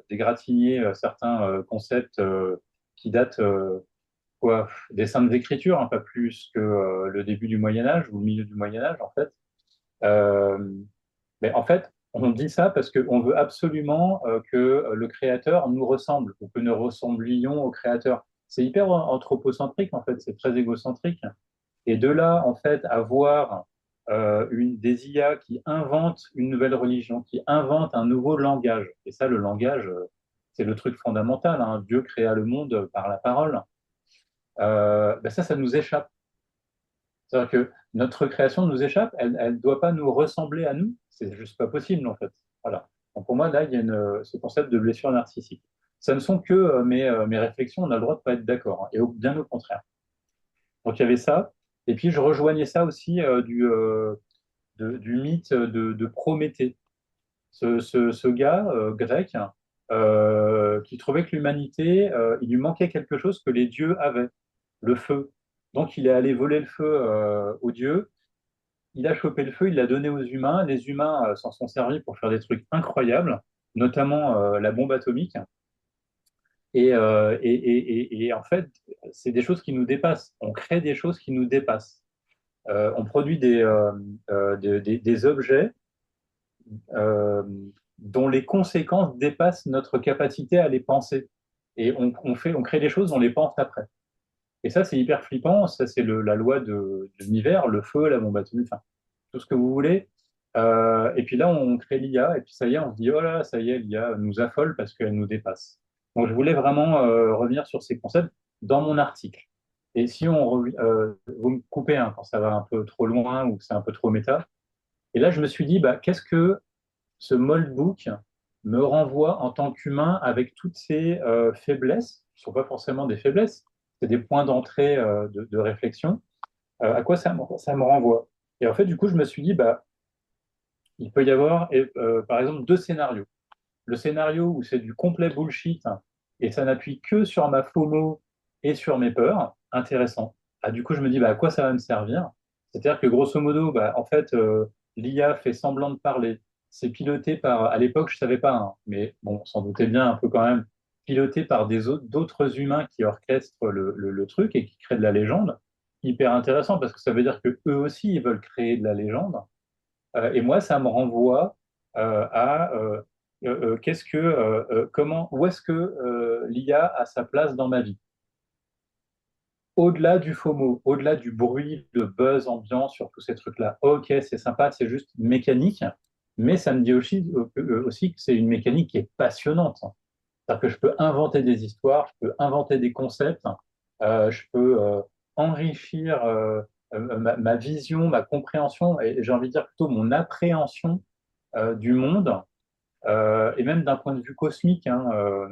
dégratigner certains concepts qui datent des Saintes Écritures, hein, pas plus que le début du Moyen Âge ou le milieu du Moyen Âge, en fait. Euh, mais en fait, on dit ça parce qu'on veut absolument que le créateur nous ressemble ou que nous ressemblions au créateur. C'est hyper anthropocentrique, en fait, c'est très égocentrique. Et de là, en fait, avoir des IA qui inventent une nouvelle religion, qui inventent un nouveau langage. Et ça, le langage, c'est le truc fondamental. Hein. Dieu créa le monde par la parole. Ça nous échappe. C'est-à-dire que notre création nous échappe, elle ne doit pas nous ressembler à nous, c'est juste pas possible en fait. Voilà. Donc pour moi, là, il y a ce concept de blessure narcissique. Ça ne sont que mes réflexions, on a le droit de pas être d'accord, hein, bien au contraire. Donc il y avait ça, et puis je rejoignais ça aussi du mythe de Prométhée. Ce gars grec qui trouvait que l'humanité, il lui manquait quelque chose que les dieux avaient, le feu. Donc il est allé voler le feu aux dieux, il a chopé le feu, il l'a donné aux humains, les humains s'en sont servis pour faire des trucs incroyables, notamment la bombe atomique. Et en fait, c'est des choses qui nous dépassent. On crée des choses qui nous dépassent. On produit des objets euh, dont les conséquences dépassent notre capacité à les penser. Et on crée des choses, on les pense après. Et ça, c'est hyper flippant. Ça, c'est la loi de l'univers, le feu, la bombe atomique, enfin, tout ce que vous voulez. Et puis là, on crée l'IA, et puis ça y est, on se dit, oh là, ça y est, l'IA nous affole parce qu'elle nous dépasse. Donc, je voulais vraiment revenir sur ces concepts dans mon article. Et si vous me coupez hein, quand ça va un peu trop loin ou que c'est un peu trop méta. Et là, je me suis dit, bah, qu'est-ce que ce moldbook me renvoie en tant qu'humain avec toutes ces faiblesses, qui ne sont pas forcément des faiblesses, c'est des points d'entrée de réflexion, à quoi ça me renvoie. Et en fait, du coup, je me suis dit, bah, il peut y avoir, par exemple, deux scénarios. Le scénario où c'est du complet bullshit et ça n'appuie que sur ma FOMO et sur mes peurs, intéressant. Ah, du coup, je me dis, bah, à quoi ça va me servir? C'est-à-dire que grosso modo, bah, en fait, l'IA fait semblant de parler. C'est piloté par, à l'époque, je savais pas, hein, mais bon, on s'en doutait bien un peu quand même, piloté par d'autres humains qui orchestrent le truc et qui créent de la légende. Hyper intéressant parce que ça veut dire que eux aussi, ils veulent créer de la légende. Et moi, ça me renvoie à où est-ce que l'IA a sa place dans ma vie? Au-delà du FOMO, au-delà du bruit, le buzz ambiant sur tous ces trucs-là. Ok, c'est sympa, c'est juste mécanique, mais ça me dit aussi que c'est une mécanique qui est passionnante. C'est-à-dire que je peux inventer des histoires, je peux inventer des concepts, je peux enrichir ma vision, ma compréhension, et j'ai envie de dire plutôt mon appréhension du monde, et même d'un point de vue cosmique, hein,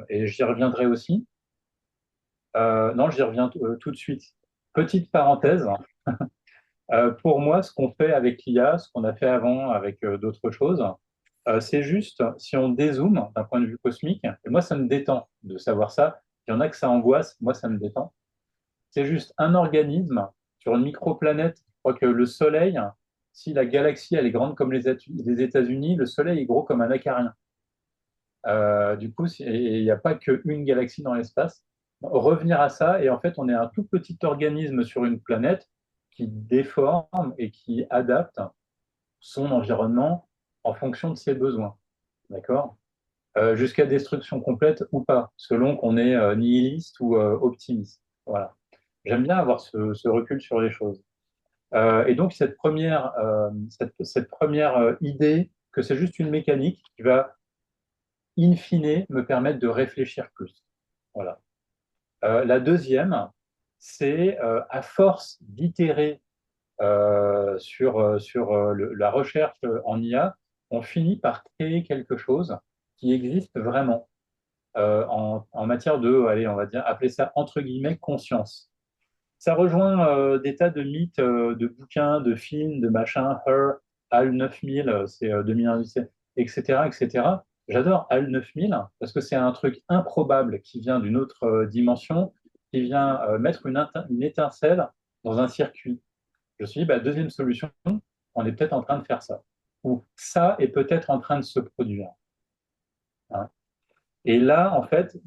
et j'y reviendrai aussi. Non, j'y reviens tout de suite. Petite parenthèse, pour moi, ce qu'on fait avec l'IA, ce qu'on a fait avant avec d'autres choses, c'est juste, si on dézoome d'un point de vue cosmique, et moi, ça me détend de savoir ça. Il y en a que ça angoisse, moi, ça me détend. C'est juste un organisme sur une microplanète. Je crois que le Soleil, si la galaxie elle est grande comme les États-Unis, le Soleil est gros comme un acarien. Du coup, il n'y a pas qu'une galaxie dans l'espace. Revenir à ça, et en fait, on est un tout petit organisme sur une planète qui déforme et qui adapte son environnement en fonction de ses besoins. D'accord? Jusqu'à destruction complète ou pas, selon qu'on est nihiliste ou optimiste. Voilà. J'aime bien avoir ce recul sur les choses. Et donc, cette première idée que c'est juste une mécanique qui va, in fine, me permettre de réfléchir plus. Voilà. La deuxième, c'est à force d'itérer sur la recherche en IA, on finit par créer quelque chose qui existe vraiment en matière de, allez, on va dire, appeler ça entre guillemets conscience. Ça rejoint des tas de mythes, de bouquins, de films, de machins, Her, HAL 9000, c'est 2017, etc., etc. J'adore HAL 9000 parce que c'est un truc improbable qui vient d'une autre dimension, qui vient mettre une étincelle dans un circuit. Je me suis dit, bah, deuxième solution, on est peut-être en train de faire ça. Ou ça est peut-être en train de se produire. Hein. Et là, en fait,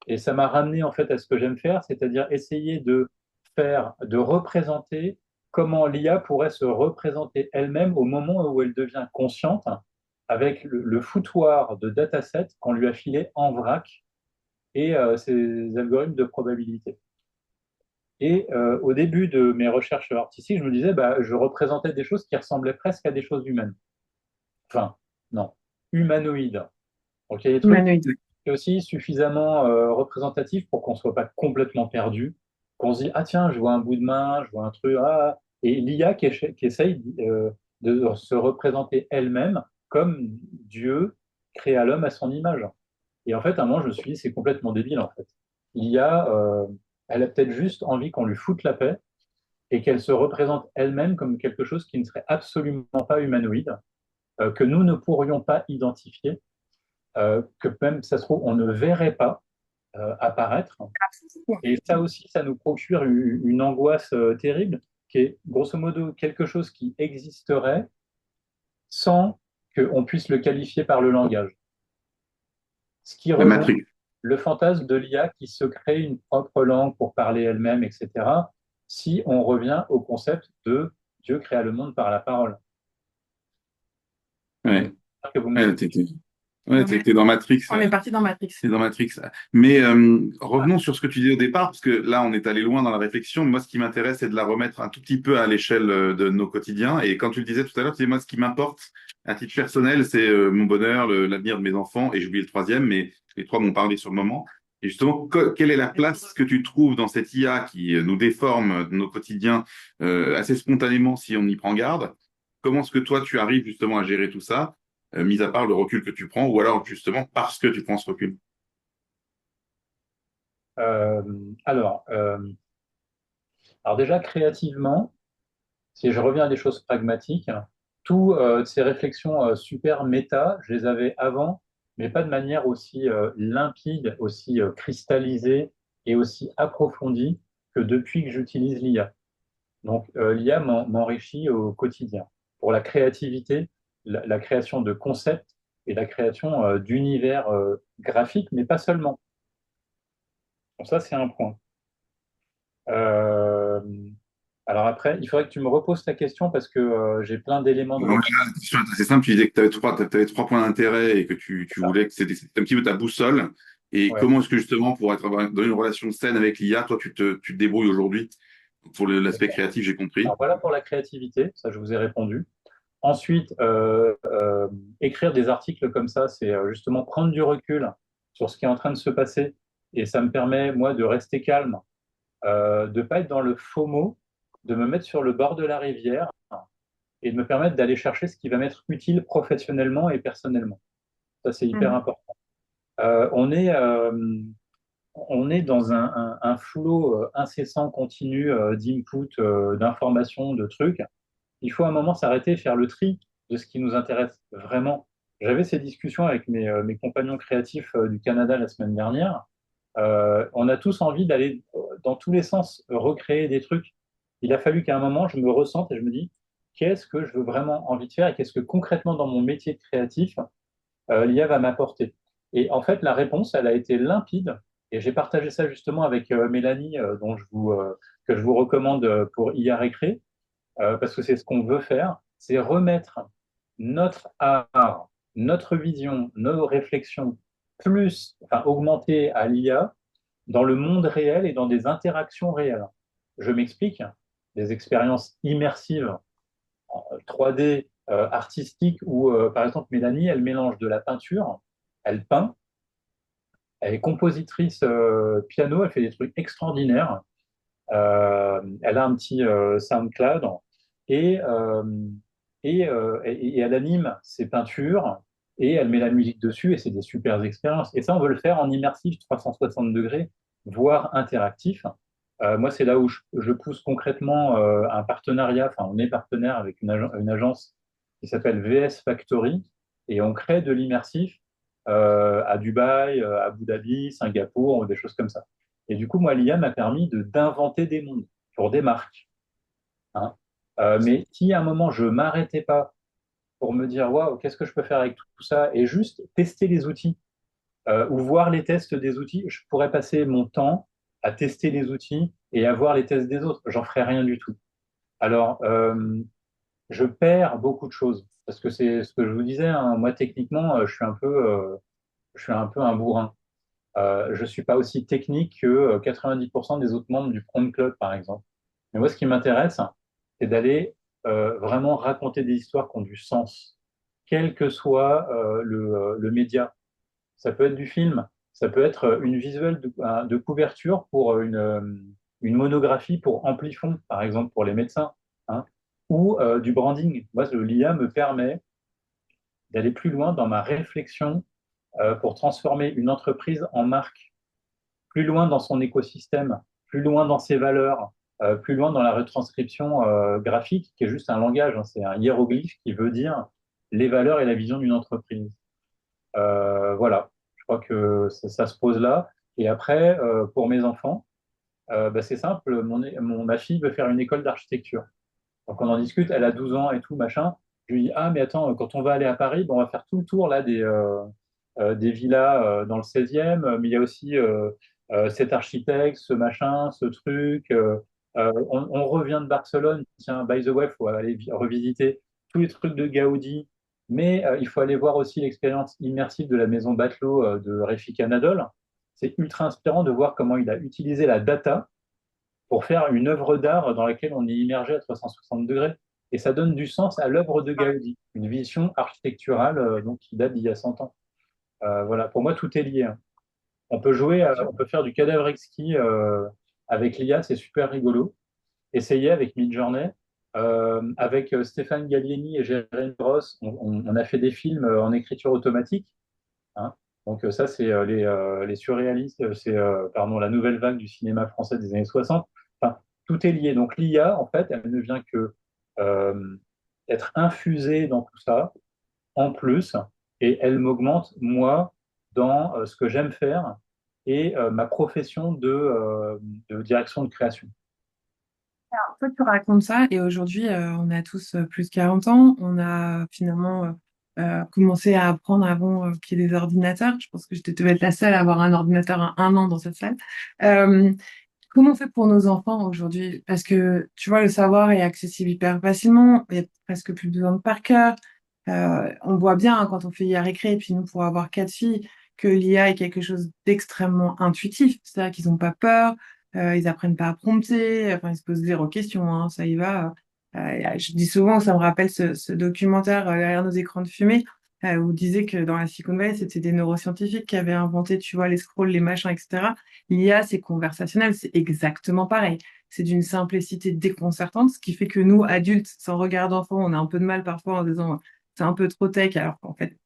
et ça m'a ramené en fait à ce que j'aime faire, c'est-à-dire essayer de représenter comment l'IA pourrait se représenter elle-même au moment où elle devient consciente, avec le foutoir de datasets qu'on lui a filé en vrac et ses algorithmes de probabilité. Et au début de mes recherches artistiques, je me disais, bah, je représentais des choses qui ressemblaient presque à des choses humaines. Enfin, non, humanoïdes. Donc il y a des trucs Humanoïde. aussi suffisamment représentatif pour qu'on ne soit pas complètement perdu, qu'on se dise, ah tiens, je vois un bout de main, je vois un truc, ah, et l'IA qui essaye de se représenter elle-même comme Dieu créa l'homme à son image. Et en fait, à un moment, je me suis dit, c'est complètement débile, en fait. L'IA, elle a peut-être juste envie qu'on lui foute la paix et qu'elle se représente elle-même comme quelque chose qui ne serait absolument pas humanoïde, que nous ne pourrions pas identifier, que même, ça se trouve, on ne verrait pas apparaître. Et ça aussi, ça nous procure une angoisse terrible, qui est grosso modo quelque chose qui existerait sans qu'on puisse le qualifier par le langage. Ce qui La rejoint Matrix. le fantasme de l'IA qui se crée une propre langue pour parler elle-même, etc., si on revient au concept de Dieu créa le monde par la parole. Ouais. Que vous me Ouais, suivez. t'es dans Matrix. On est parti dans Matrix. C'est dans Matrix. Mais revenons sur ce que tu disais au départ, parce que là, on est allé loin dans la réflexion. Moi, ce qui m'intéresse, c'est de la remettre un tout petit peu à l'échelle de nos quotidiens. Et quand tu le disais tout à l'heure, tu disais, moi, ce qui m'importe, à titre personnel, c'est mon bonheur, l'avenir de mes enfants. Et j'ai oublié le troisième, mais les trois m'ont parlé sur le moment. Et justement, quelle est la place que tu trouves dans cette IA qui nous déforme nos quotidiens assez spontanément si on y prend garde? Comment est-ce que toi, tu arrives justement à gérer tout ça? Mis à part le recul que tu prends, ou alors justement parce que tu prends ce recul. Euh, alors, euh, alors déjà, créativement, si je reviens à des choses pragmatiques, toutes ces réflexions super méta, je les avais avant, mais pas de manière aussi limpide, aussi cristallisée et aussi approfondie que depuis que j'utilise l'IA. Donc, l'IA m'enrichit au quotidien pour la créativité, la création de concepts et la création d'univers graphiques, mais pas seulement. Donc ça, c'est un point. Euh, alors après, il faudrait que tu me reposes ta question parce que j'ai plein d'éléments de Non, mais réponse. là, la question est assez simple. Tu disais que t'avais trois points d'intérêt et que tu Ça. voulais que c'était un petit peu ta boussole. Et Ouais. comment est-ce que justement, pour être dans une relation saine avec l'IA, toi, tu te débrouilles aujourd'hui? Pour l'aspect créatif, j'ai Alors compris. voilà pour la créativité, ça je vous ai répondu. Ensuite, écrire des articles comme ça, c'est justement prendre du recul sur ce qui est en train de se passer et ça me permet, moi, de rester calme, de ne pas être dans le FOMO, de me mettre sur le bord de la rivière et de me permettre d'aller chercher ce qui va m'être utile professionnellement et personnellement. Ça, c'est hyper Mhm. important. Euh, on est, euh, on est dans un flot incessant, continu d'input, d'informations, de trucs. Il faut à un moment s'arrêter et faire le tri de ce qui nous intéresse vraiment. J'avais ces discussions avec mes compagnons créatifs du Canada la semaine dernière. On a tous envie d'aller dans tous les sens recréer des trucs. Il a fallu qu'à un moment, je me ressente et je me dis, qu'est-ce que je veux vraiment envie de faire et qu'est-ce que concrètement dans mon métier de créatif, l'IA va m'apporter. Et en fait, la réponse, elle a été limpide. Et j'ai partagé ça justement avec Mélanie, que je vous recommande pour IA Récré, parce que c'est ce qu'on veut faire, c'est remettre notre art, notre vision, nos réflexions, plus, enfin, augmenter à l'IA dans le monde réel et dans des interactions réelles. Je m'explique, des expériences immersives en 3D artistiques où, par exemple, Mélanie, elle mélange de la peinture, elle peint, elle est compositrice piano, elle fait des trucs extraordinaires. Elle a un petit SoundCloud et, euh, et elle anime ses peintures et elle met la musique dessus et c'est des super expériences. Et ça, on veut le faire en immersif 360 degrés, voire interactif. Moi, c'est là où je pousse concrètement un partenariat. Enfin, on est partenaire avec une agence qui s'appelle VS Factory et on crée de l'immersif à Dubaï, à Abu Dhabi, Singapour, ou des choses comme ça. Et du coup, moi, l'IA m'a permis d'inventer des mondes pour des marques. Hein. Mais si à un moment, je m'arrêtais pas pour me dire, waouh, qu'est-ce que je peux faire avec tout ça et juste tester les outils ou voir les tests des outils, je pourrais passer mon temps à tester les outils et à voir les tests des autres. J'en ferais rien du tout. Alors, je perds beaucoup de choses parce que c'est ce que je vous disais. Hein, moi, techniquement, je suis un peu un bourrin. Je ne suis pas aussi technique que 90% des autres membres du Front Club, par exemple. Mais moi, ce qui m'intéresse, c'est d'aller vraiment raconter des histoires qui ont du sens, quel que soit le média. Ça peut être du film, ça peut être une visuelle de couverture pour une monographie pour Amplifon, par exemple, pour les médecins. hein, ou du branding. Moi, l'IA me permet d'aller plus loin dans ma réflexion pour transformer une entreprise en marque, plus loin dans son écosystème, plus loin dans ses valeurs, plus loin dans la retranscription graphique, qui est juste un langage, hein, c'est un hiéroglyphe qui veut dire les valeurs et la vision d'une entreprise. Voilà, je crois que ça se pose là. Et après, pour mes enfants, bah, c'est simple, ma fille veut faire une école d'architecture. Donc on en discute, elle a 12 ans et tout, machin. Je lui dis, ah mais attends, quand on va aller à Paris, bon, on va faire tout le tour là des villas dans le 16e, mais il y a aussi cet architecte, ce machin, ce truc. On revient de Barcelone, tiens, by the way, il faut aller revisiter tous les trucs de Gaudi, mais il faut aller voir aussi l'expérience immersive de la maison Batelot de Refik Anadol. C'est ultra inspirant de voir comment il a utilisé la data pour faire une œuvre d'art dans laquelle on est immergé à 360 degrés. Et ça donne du sens à l'œuvre de Gaudi, une vision architecturale donc, qui date d'il y a 100 ans. Voilà, pour moi, tout est lié, hein. On peut on peut faire du cadavre exquis avec l'IA, c'est super rigolo. Essayer avec Midjourney. Avec Stéphane Gallieni et Jérémy Ross, on a fait des films en écriture automatique, hein. Donc ça, c'est les surréalistes, pardon, la nouvelle vague du cinéma français des années 60. Enfin, tout est lié. Donc l'IA, en fait, elle ne vient que euh, être infusée dans tout ça, en plus, et elle m'augmente, moi, dans ce que j'aime faire et ma profession de direction de création. Toi, tu racontes ça et aujourd'hui, on a tous plus de 40 ans. On a finalement commencé à apprendre avant qu'il y ait des ordinateurs. Je pense que je devais être la seule à avoir un ordinateur à 1 an dans cette salle. Euh, Comment on fait pour nos enfants aujourd'hui? Parce que tu vois, le savoir est accessible hyper facilement. Il y a presque plus besoin de par cœur. On voit bien hein, quand on fait IA récré, et puis nous, pour avoir 4 filles, que l'IA est quelque chose d'extrêmement intuitif. C'est-à-dire qu'ils n'ont pas peur, ils apprennent pas à prompter, enfin, ils se posent zéro question, hein, ça y va. Je dis souvent, ça me rappelle ce documentaire derrière nos écrans de fumée, où on disait que dans la Silicon Valley, c'était des neuroscientifiques qui avaient inventé, tu vois, les scrolls, les machins, etc. L'IA, c'est conversationnel, c'est exactement pareil. C'est d'une simplicité déconcertante, ce qui fait que nous, adultes, sans regard d'enfant, on a un peu de mal parfois en disant c'est un peu trop tech, alors qu'en fait,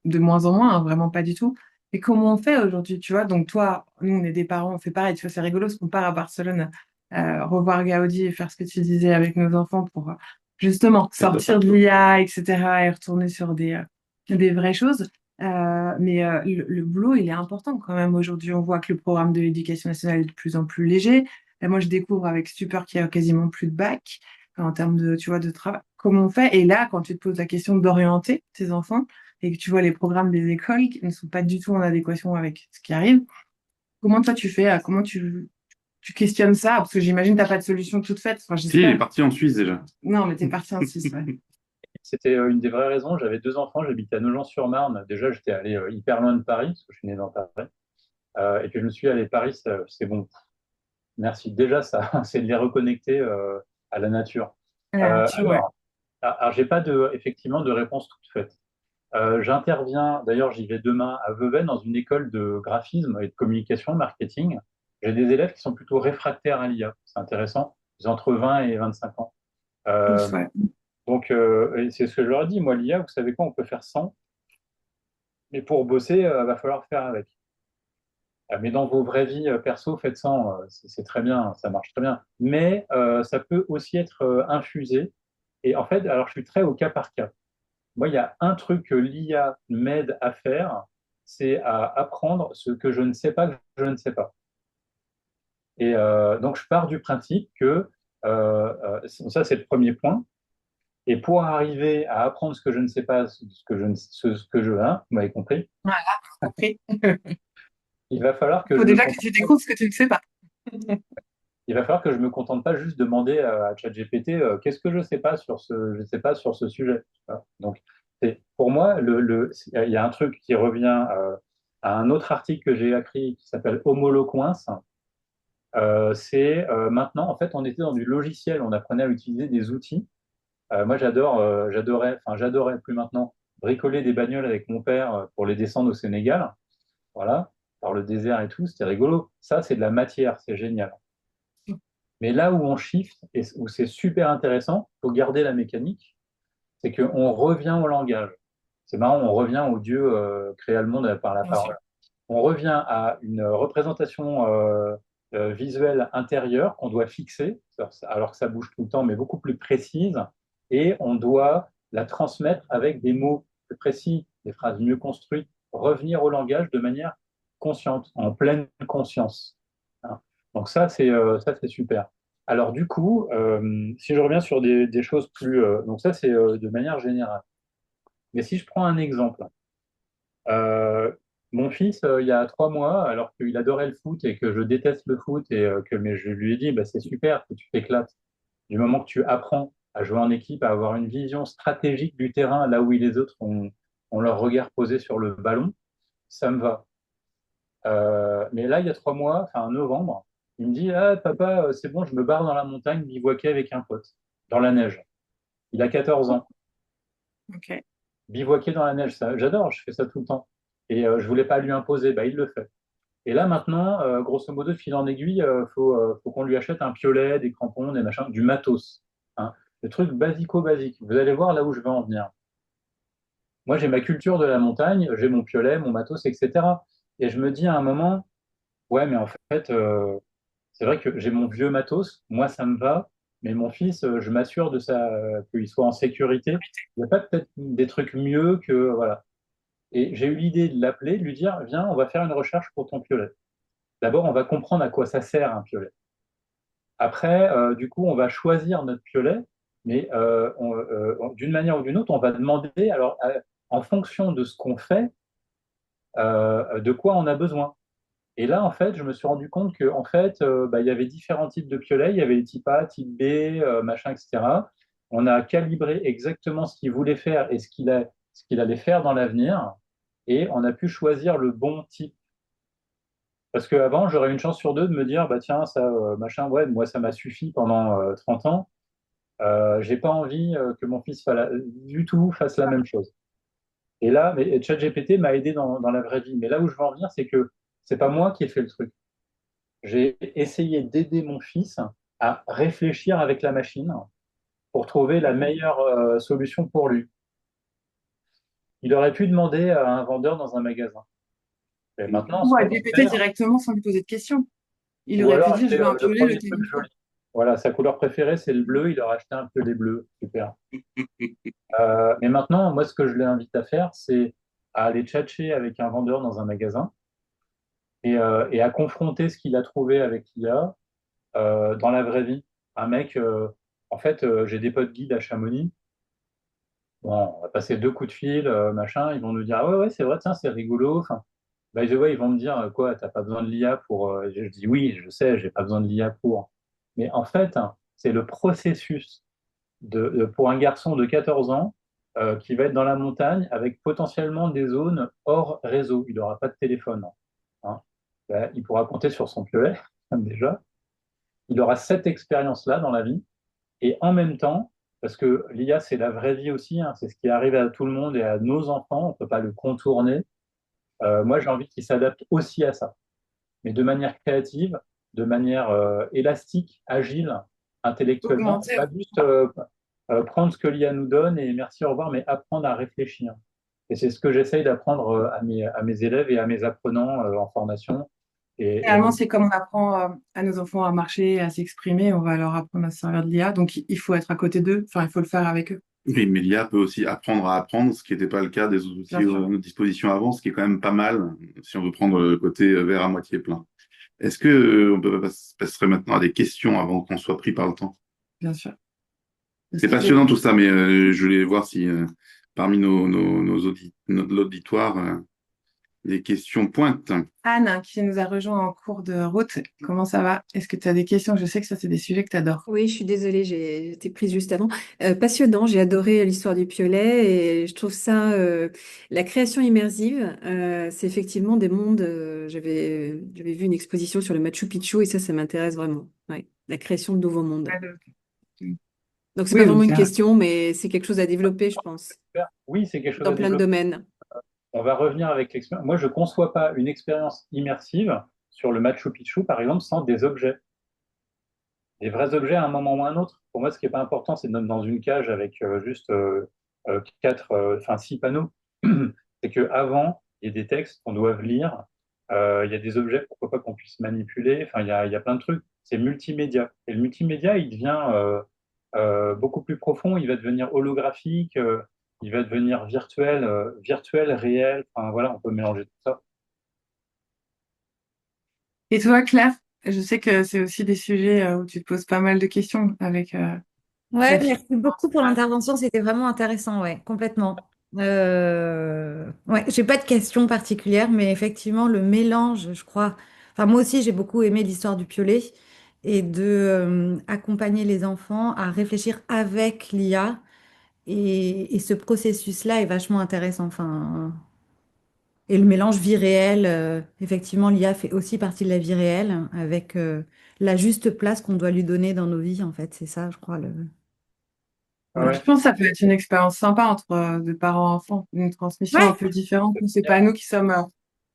de moins en moins, hein, vraiment pas du tout. Et comment on fait aujourd'hui, tu vois? Donc toi, nous, on est des parents, on fait pareil, tu vois, c'est rigolo parce qu'on part à Barcelone revoir Gaudi et faire ce que tu disais avec nos enfants pour justement sortir de l'IA, etc. et retourner sur des vraies choses. Mais le boulot, il est important quand même. Aujourd'hui, on voit que le programme de l'éducation nationale est de plus en plus léger. Et moi, je découvre avec stupeur qu'il y a quasiment plus de bac en termes de, tu vois, de travail. Comment on fait? Et là, quand tu te poses la question d'orienter tes enfants et que tu vois les programmes des écoles qui ne sont pas du tout en adéquation avec ce qui arrive, comment toi tu fais? Comment tu questionnes ça? Parce que j'imagine que t'as pas de solution toute faite. Enfin, Si, il est j'espère. parti en Suisse déjà. Non, mais t'es parti en Suisse, ouais. C'était une des vraies raisons. J'avais 2 enfants, j'habitais à Nogent-sur-Marne. Déjà, j'étais allé hyper loin de Paris, parce que je suis né dans Paris. Et puis je me suis dit, allez, Paris, c'est bon. Merci. Déjà, ça, c'est de les reconnecter à la nature. Ouais. Alors, j'ai pas effectivement de réponse toute faite. J'interviens, d'ailleurs, j'y vais demain à Vevey dans une école de graphisme et de communication, marketing. J'ai des élèves qui sont plutôt réfractaires à l'IA. C'est intéressant. Ils ont entre 20 et 25 ans. Euh, Tous, ouais. donc, et c'est ce que je leur ai dit. Moi, l'IA, vous savez quoi, on peut faire sans, mais pour bosser, il va falloir faire avec. Mais dans vos vraies vies perso, faites sans, c'est très bien, ça marche très bien. Mais ça peut aussi être infusé. Et en fait, alors je suis très au cas par cas. Moi, il y a un truc que l'IA m'aide à faire, c'est à apprendre ce que je ne sais pas que je ne sais pas. Et donc, je pars du principe que ça, c'est le premier point. Et pour arriver à apprendre ce que je ne sais pas, ce que je veux, hein, vous m'avez compris, Voilà, compris. il va falloir que Faut je me déjà que contente, tu découvres ce que tu ne sais pas. il va falloir que je me contente pas juste de demander à ChatGPT qu'est-ce que je sais pas sur je sais pas sur ce sujet. Voilà. Donc, pour moi, il y a un truc qui revient à un autre article que j'ai écrit qui s'appelle Homolocoince. C'est maintenant, en fait, on était dans du logiciel, on apprenait à utiliser des outils. Moi, j'adorais plus maintenant bricoler des bagnoles avec mon père pour les descendre au Sénégal, voilà, par le désert et tout, c'était rigolo. Ça, c'est de la matière, c'est génial. Mais là où on shift, et où c'est super intéressant, il faut garder la mécanique, c'est qu'on revient au langage. C'est marrant, on revient au Dieu créa le monde par la Bien sûr. parole. On revient à une représentation visuelle intérieure qu'on doit fixer, alors que ça bouge tout le temps, mais beaucoup plus précise, et on doit la transmettre avec des mots plus précis, des phrases mieux construites, revenir au langage de manière consciente, en pleine conscience. Hein. Donc ça, c'est super. Alors du coup, si je reviens sur des choses plus... donc ça, c'est de manière générale. Mais si je prends un exemple, euh, mon fils, il y a 3 mois, alors qu'il adorait le foot et que je déteste le foot, mais je lui ai dit, bah, c'est super que tu t'éclates. Du moment que tu apprends à jouer en équipe, à avoir une vision stratégique du terrain, là où les autres ont leur regard posé sur le ballon, ça me va. Mais là, il y a 3 mois, enfin en novembre, il me dit, ah papa, c'est bon, je me barre dans la montagne bivouaquer avec un pote, dans la neige. Il a 14 ans. Ok. Bivouaquer dans la neige, ça, j'adore, je fais ça tout le temps. Et je voulais pas lui imposer, bah, il le fait. Et là maintenant, grosso modo, de fil en aiguille, faut qu'on lui achète un piolet, des crampons, des machins, du matos. Hein. Le truc basico-basique. Vous allez voir là où je veux en venir. Moi, j'ai ma culture de la montagne, j'ai mon piolet, mon matos, etc. Et je me dis à un moment, ouais, mais en fait, c'est vrai que j'ai mon vieux matos, moi ça me va, mais mon fils, je m'assure de ça, qu'il soit en sécurité. Il n'y a pas peut-être des trucs mieux que, voilà. Et j'ai eu l'idée de l'appeler, de lui dire, viens, on va faire une recherche pour ton piolet. D'abord, on va comprendre à quoi ça sert un piolet. Après, du coup, on va choisir notre piolet, mais d'une manière ou d'une autre, on va demander, alors, en fonction de ce qu'on fait, de quoi on a besoin. Et là, en fait, je me suis rendu compte que, en fait, bah, il y avait différents types de piolets. Il y avait les type A, type B, machin, etc. On a calibré exactement ce qu'il voulait faire et ce qu'il allait faire dans l'avenir. Et on a pu choisir le bon type. Parce qu'avant, j'aurais une chance sur deux de me dire, bah tiens, ça, machin, ouais, moi, ça m'a suffi pendant 30 ans. J'ai pas envie que mon fils du tout fasse la même chose. Et là, mais ChatGPT m'a aidé dans la vraie vie. Mais là où je veux en venir, c'est que c'est pas moi qui ai fait le truc. J'ai essayé d'aider mon fils à réfléchir avec la machine pour trouver la meilleure solution pour lui. Il aurait pu demander à un vendeur dans un magasin. Et maintenant, ce Ou à qu'on va GPT faire, directement sans lui poser de questions. Il ou aurait pu alors dire, je acheter veux un le piolet, premier lequel truc il faut. joli. Voilà, sa couleur préférée, c'est le bleu. Il aurait acheté un peu les bleus. Super. Mais maintenant, moi, ce que je l'invite à faire, c'est à aller tchatcher avec un vendeur dans un magasin et à confronter ce qu'il a trouvé avec l'IA dans la vraie vie. Un mec, en fait, j'ai des potes guides à Chamonix. Bon, on va passer 2 coups de fil, machin. Ils vont nous dire, ah ouais, ouais, c'est vrai, tiens, c'est rigolo. Enfin, by the way, ils vont me dire, quoi, t'as pas besoin de l'IA pour. Je dis, oui, je sais, j'ai pas besoin de l'IA pour. Mais en fait, hein, c'est le processus pour un garçon de 14 ans qui va être dans la montagne avec potentiellement des zones hors réseau. Il n'aura pas de téléphone. Hein. Ben, il pourra compter sur son piolet, déjà. Il aura cette expérience-là dans la vie. Et en même temps, parce que l'IA, c'est la vraie vie aussi, hein, c'est ce qui arrive à tout le monde et à nos enfants, on ne peut pas le contourner. Moi, j'ai envie qu'ils s'adaptent aussi à ça, mais de manière créative, de manière élastique, agile, intellectuellement, et Augmenter. pas juste prendre ce que l'IA nous donne et merci, au revoir, mais apprendre à réfléchir. Et c'est ce que j'essaye d'apprendre à mes élèves et à mes apprenants en formation. Et Finalement, c'est comme on apprend à nos enfants à marcher, à s'exprimer, on va leur apprendre à se servir de l'IA. Donc, il faut être à côté d'eux. Enfin, il faut le faire avec eux, Oui, mais l'IA peut aussi apprendre à apprendre, ce qui n'était pas le cas des outils bien à sûr. notre disposition avant, ce qui est quand même pas mal si on veut prendre le côté verre à moitié plein. Est-ce que on peut passer maintenant à des questions avant qu'on soit pris par le temps? Bien sûr. Parce C'est qu'il est passionnant tout ça, mais je voulais voir si parmi notre auditoire, les questions pointent. Anne hein, qui nous a rejoint en cours de route. Comment ça va? Est-ce que tu as des questions? Je sais que ça, c'est des sujets que tu adores. Oui, je suis désolée, j'ai été prise juste avant. Passionnant, j'ai adoré l'histoire du piolet et je trouve ça, la création immersive, c'est effectivement des mondes. J'avais vu une exposition sur le Machu Picchu et ça m'intéresse vraiment. Ouais, la création de nouveaux mondes. Donc c'est pas Oui, vraiment donc une question, mais c'est quelque chose à développer, je pense, oui, c'est quelque chose dans à plein de développer. domaines. On va revenir avec l'expérience. Moi, je ne conçois pas une expérience immersive sur le Machu Picchu, par exemple, sans des objets. des vrais objets à un moment ou à un autre. Pour moi, ce qui n'est pas important, c'est de mettre dans une cage avec juste enfin 6 panneaux. C'est qu'avant, il y a des textes qu'on doit lire, il y a des objets, pourquoi pas qu'on puisse manipuler, enfin, il y a plein de trucs. C'est multimédia. Et le multimédia, il devient beaucoup plus profond, il va devenir holographique, il va devenir virtuel, réel, enfin voilà, on peut mélanger tout ça. Et toi, Claire, je sais que c'est aussi des sujets où tu te poses pas mal de questions avec Ouais, ta fille. merci beaucoup pour l'intervention. C'était vraiment intéressant, ouais, complètement. Ouais, j'ai pas de questions particulières, mais effectivement, le mélange, je crois. Enfin, moi aussi, j'ai beaucoup aimé l'histoire du piolet et de accompagner les enfants à réfléchir avec l'IA. Et ce processus-là est vachement intéressant. Enfin, et le mélange vie réelle, effectivement, l'IA fait aussi partie de la vie réelle avec la juste place qu'on doit lui donner dans nos vies, en fait. C'est ça, je crois, le. Ah Ouais, je ouais. pense que ça peut être une expérience sympa entre de parents-enfants, une transmission un Ouais, peu différente. C'est pas nous qui sommes,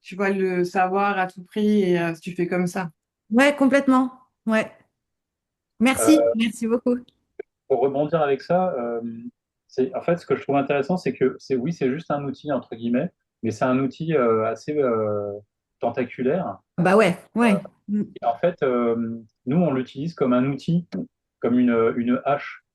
tu vois, le savoir à tout prix et tu fais comme ça. ouais, complètement. Ouais. Merci, Euh, merci beaucoup. pour rebondir avec ça, c'est en fait ce que je trouve intéressant, c'est que oui, c'est juste un outil entre guillemets, mais c'est un outil assez tentaculaire. Bah ouais, ouais. Mm. Et en fait, nous, on l'utilise comme un outil, comme une hache.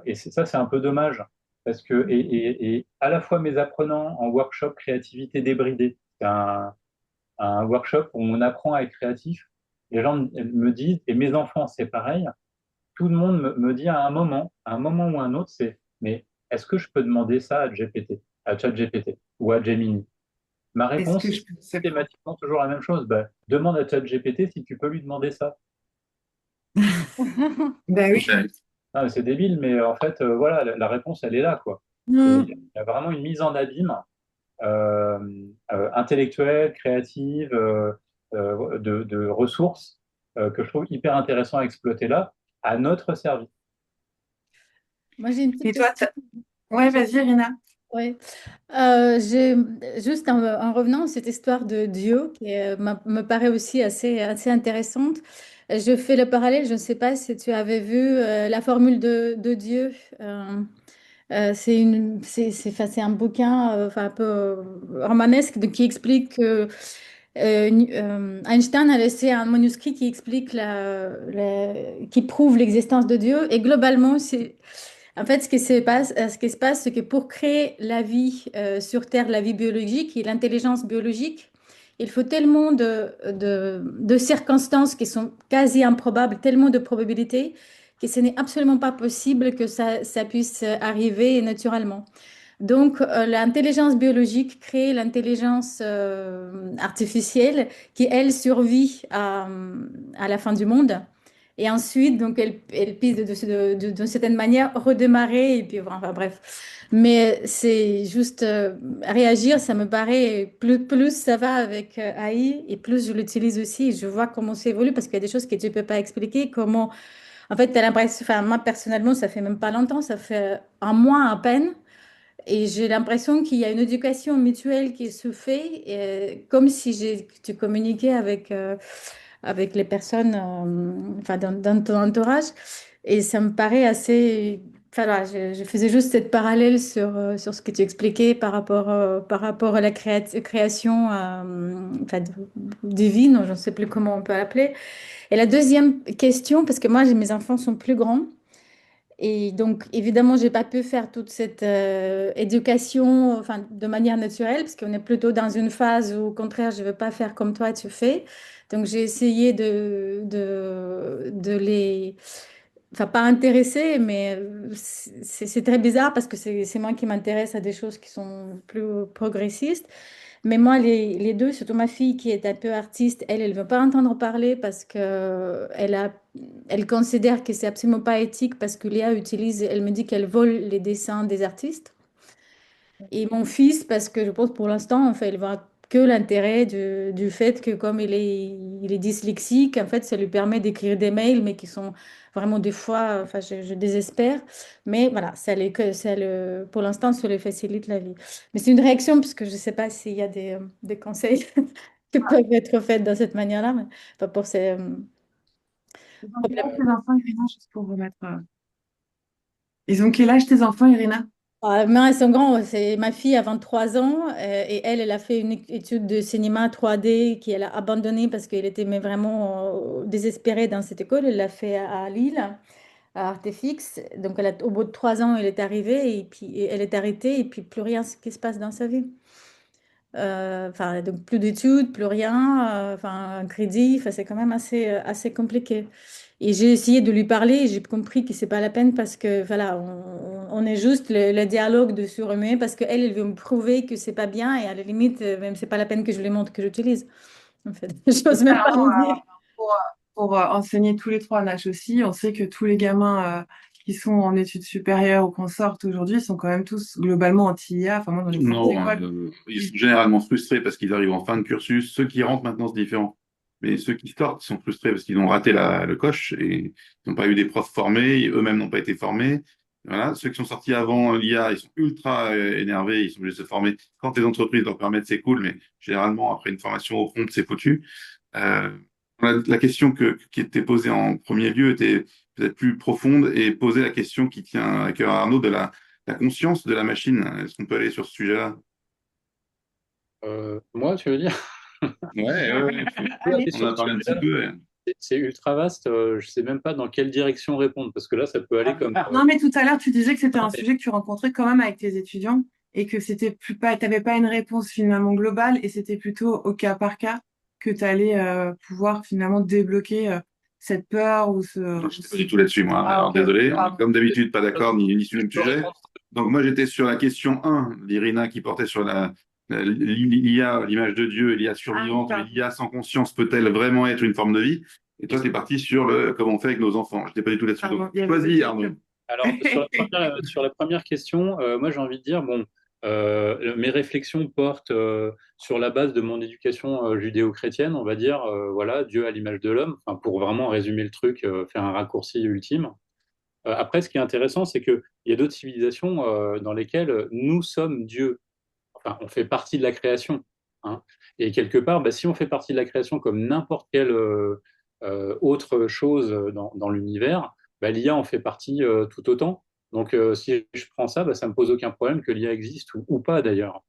Et ça, c'est un peu dommage. Parce que, et à la fois mes apprenants en workshop créativité débridée, c'est un workshop où on apprend à être créatif. Les gens me disent, et mes enfants, c'est pareil, tout le monde me dit à un moment ou à un autre, c'est, mais est-ce que je peux demander ça à GPT, à ChatGPT ou à Gemini? Ma Est-ce réponse, que c'est je peux c'est pas. systématiquement toujours la même chose. Ben, demande à ChatGPT si tu peux lui demander ça. Ben oui. Ouais. Ah, mais c'est débile, mais en fait, voilà, la réponse, elle est là, quoi. Et il Mm. y a vraiment une mise en abîme euh, intellectuelle, créative, de ressources que je trouve hyper intéressant à exploiter là, à notre service. Moi, j'ai une petite Et toi, question. ouais, vas-y, Rina. Ouais. J'ai juste en revenant à cette histoire de Dieu qui me paraît aussi assez intéressante. Je fais le parallèle, je ne sais pas si tu avais vu la formule de Dieu. Enfin, c'est un bouquin enfin, un peu romanesque qui explique que Einstein a laissé un manuscrit qui explique qui prouve l'existence de Dieu. Et globalement, c'est en fait, ce qui se passe, c'est que pour créer la vie sur Terre, la vie biologique et l'intelligence biologique, il faut tellement de circonstances qui sont quasi improbables, tellement de probabilités, que ce n'est absolument pas possible que ça puisse arriver naturellement. Donc, l'intelligence biologique crée l'intelligence artificielle qui, elle, survit à la fin du monde. Et ensuite, donc, elle puisse d'une certaine manière redémarrer. Et puis, enfin, bref. Mais c'est juste réagir, ça me paraît, plus ça va avec AI et plus je l'utilise aussi. Je vois comment ça évolue parce qu'il y a des choses que tu ne peux pas expliquer. Comment, en fait, tu as l'impression, enfin, moi personnellement, ça fait même pas longtemps, ça fait un mois à peine. Et j'ai l'impression qu'il y a une éducation mutuelle qui se fait, comme si tu communiquais avec les personnes enfin, dans ton entourage. Et ça me paraît assez. Enfin, voilà, je faisais juste cette parallèle sur ce que tu expliquais par rapport à la création enfin, divine, je ne sais plus comment on peut l'appeler. Et la deuxième question, parce que moi, mes enfants sont plus grands. Et donc, évidemment, j'ai pas pu faire toute cette éducation enfin, de manière naturelle, parce qu'on est plutôt dans une phase où, au contraire, je veux pas faire comme toi, tu fais. Donc, j'ai essayé de les, enfin, pas intéresser, mais c'est très bizarre parce que c'est moi qui m'intéresse à des choses qui sont plus progressistes. Mais moi, les deux, surtout ma fille qui est un peu artiste, elle ne veut pas entendre parler parce que elle considère que c'est absolument pas éthique parce que Léa utilise, elle me dit qu'elle vole les dessins des artistes. Et mon fils, parce que je pense pour l'instant, en fait, il voit que l'intérêt du fait que comme il est dyslexique, en fait, ça lui permet d'écrire des mails, mais qui sont vraiment des fois, enfin, je désespère. Mais voilà, pour l'instant, ça lui facilite la vie. Mais c'est une réaction, parce que je ne sais pas s'il y a des conseils qui peuvent être faits de cette manière-là, mais pas pour ces. Ils ont quel âge tes enfants, Irina, juste pour remettre. Ils ont quel âge tes enfants, Irina? Non, elles sont grands. Ma fille a 23 ans et elle a fait une étude de cinéma 3D qu'elle a abandonnée parce qu'elle était mais vraiment désespérée dans cette école. Elle l'a fait à Lille, à Artefix. Donc, au bout de 3 ans, elle est arrivée et puis elle est arrêtée et puis plus rien ce qui se passe dans sa vie. Enfin, donc plus d'études, plus rien, enfin, un crédit, enfin, c'est quand même assez compliqué. Et j'ai essayé de lui parler et j'ai compris que c'est pas la peine parce que voilà, on est juste le dialogue de surhumain parce qu'elle, elle veut me prouver que c'est pas bien et à la limite, même c'est pas la peine que je lui montre que j'utilise. En fait, j'ose même pas lui dire. Pour, enseigner tous les trois en H aussi, on sait que tous les gamins qui sont en études supérieures ou qu'on sortent aujourd'hui sont quand même tous globalement anti-IA. Enfin, moi, dans les Non, grandes écoles, ils sont généralement frustrés parce qu'ils arrivent en fin de cursus. Ceux qui rentrent maintenant, c'est différent. Mais ceux qui sortent sont frustrés parce qu'ils ont raté le coche et ils n'ont pas eu des profs formés, eux-mêmes n'ont pas été formés. Voilà. Ceux qui sont sortis avant l'IA, ils sont ultra énervés, ils sont obligés de se former. Quand les entreprises leur permettent, c'est cool, mais généralement, après une formation au prompt, c'est foutu. Euh, la question qui était posée en premier lieu était peut-être plus profonde et posait la question qui tient à cœur à Arnaud de la conscience de la machine. Est-ce qu'on peut aller sur ce sujet-là? Moi, tu veux dire? Ouais. Aller On en sur a ce parlé un petit sujet-là, peu. Ouais. c'est ultra vaste. Je sais même pas dans quelle direction répondre parce que là, ça peut aller comme. non, mais tout à l'heure, tu disais que c'était un sujet que tu rencontrais quand même avec tes étudiants et que c'était plus pas, t'avais pas une réponse finalement globale et c'était plutôt au cas par cas que tu allais pouvoir finalement débloquer cette peur ou Non, je n'étais pas du tout là-dessus, moi. Ah, Alors, ok. désolé, on est Pardon. comme d'habitude pas d'accord ni sur le même Je peux sujet. répondre. Donc, moi, j'étais sur la question 1 d'Irina qui portait sur l'IA, l'image de Dieu, l'IA Ah, survivante, mais pardon. l'IA sans conscience peut-elle vraiment être une forme de vie? Et toi, tu es parti sur comment on fait avec nos enfants. Je n'étais pas du tout là-dessus. Pardon, Donc, il y avait choisis, des Arnaud. trucs. Alors, sur la première question, moi j'ai envie de dire, bon, mes réflexions portent sur la base de mon éducation judéo-chrétienne, on va dire, voilà, Dieu à l'image de l'homme, enfin, pour vraiment résumer le truc, faire un raccourci ultime. Après, ce qui est intéressant, c'est qu'il y a d'autres civilisations dans lesquelles nous sommes Dieu, enfin, on fait partie de la création. Hein. Et quelque part, bah, si on fait partie de la création comme n'importe quelle autre chose dans l'univers, bah, l'IA en fait partie tout autant. Donc, si je prends ça, bah, ça me pose aucun problème que l'IA existe ou pas d'ailleurs.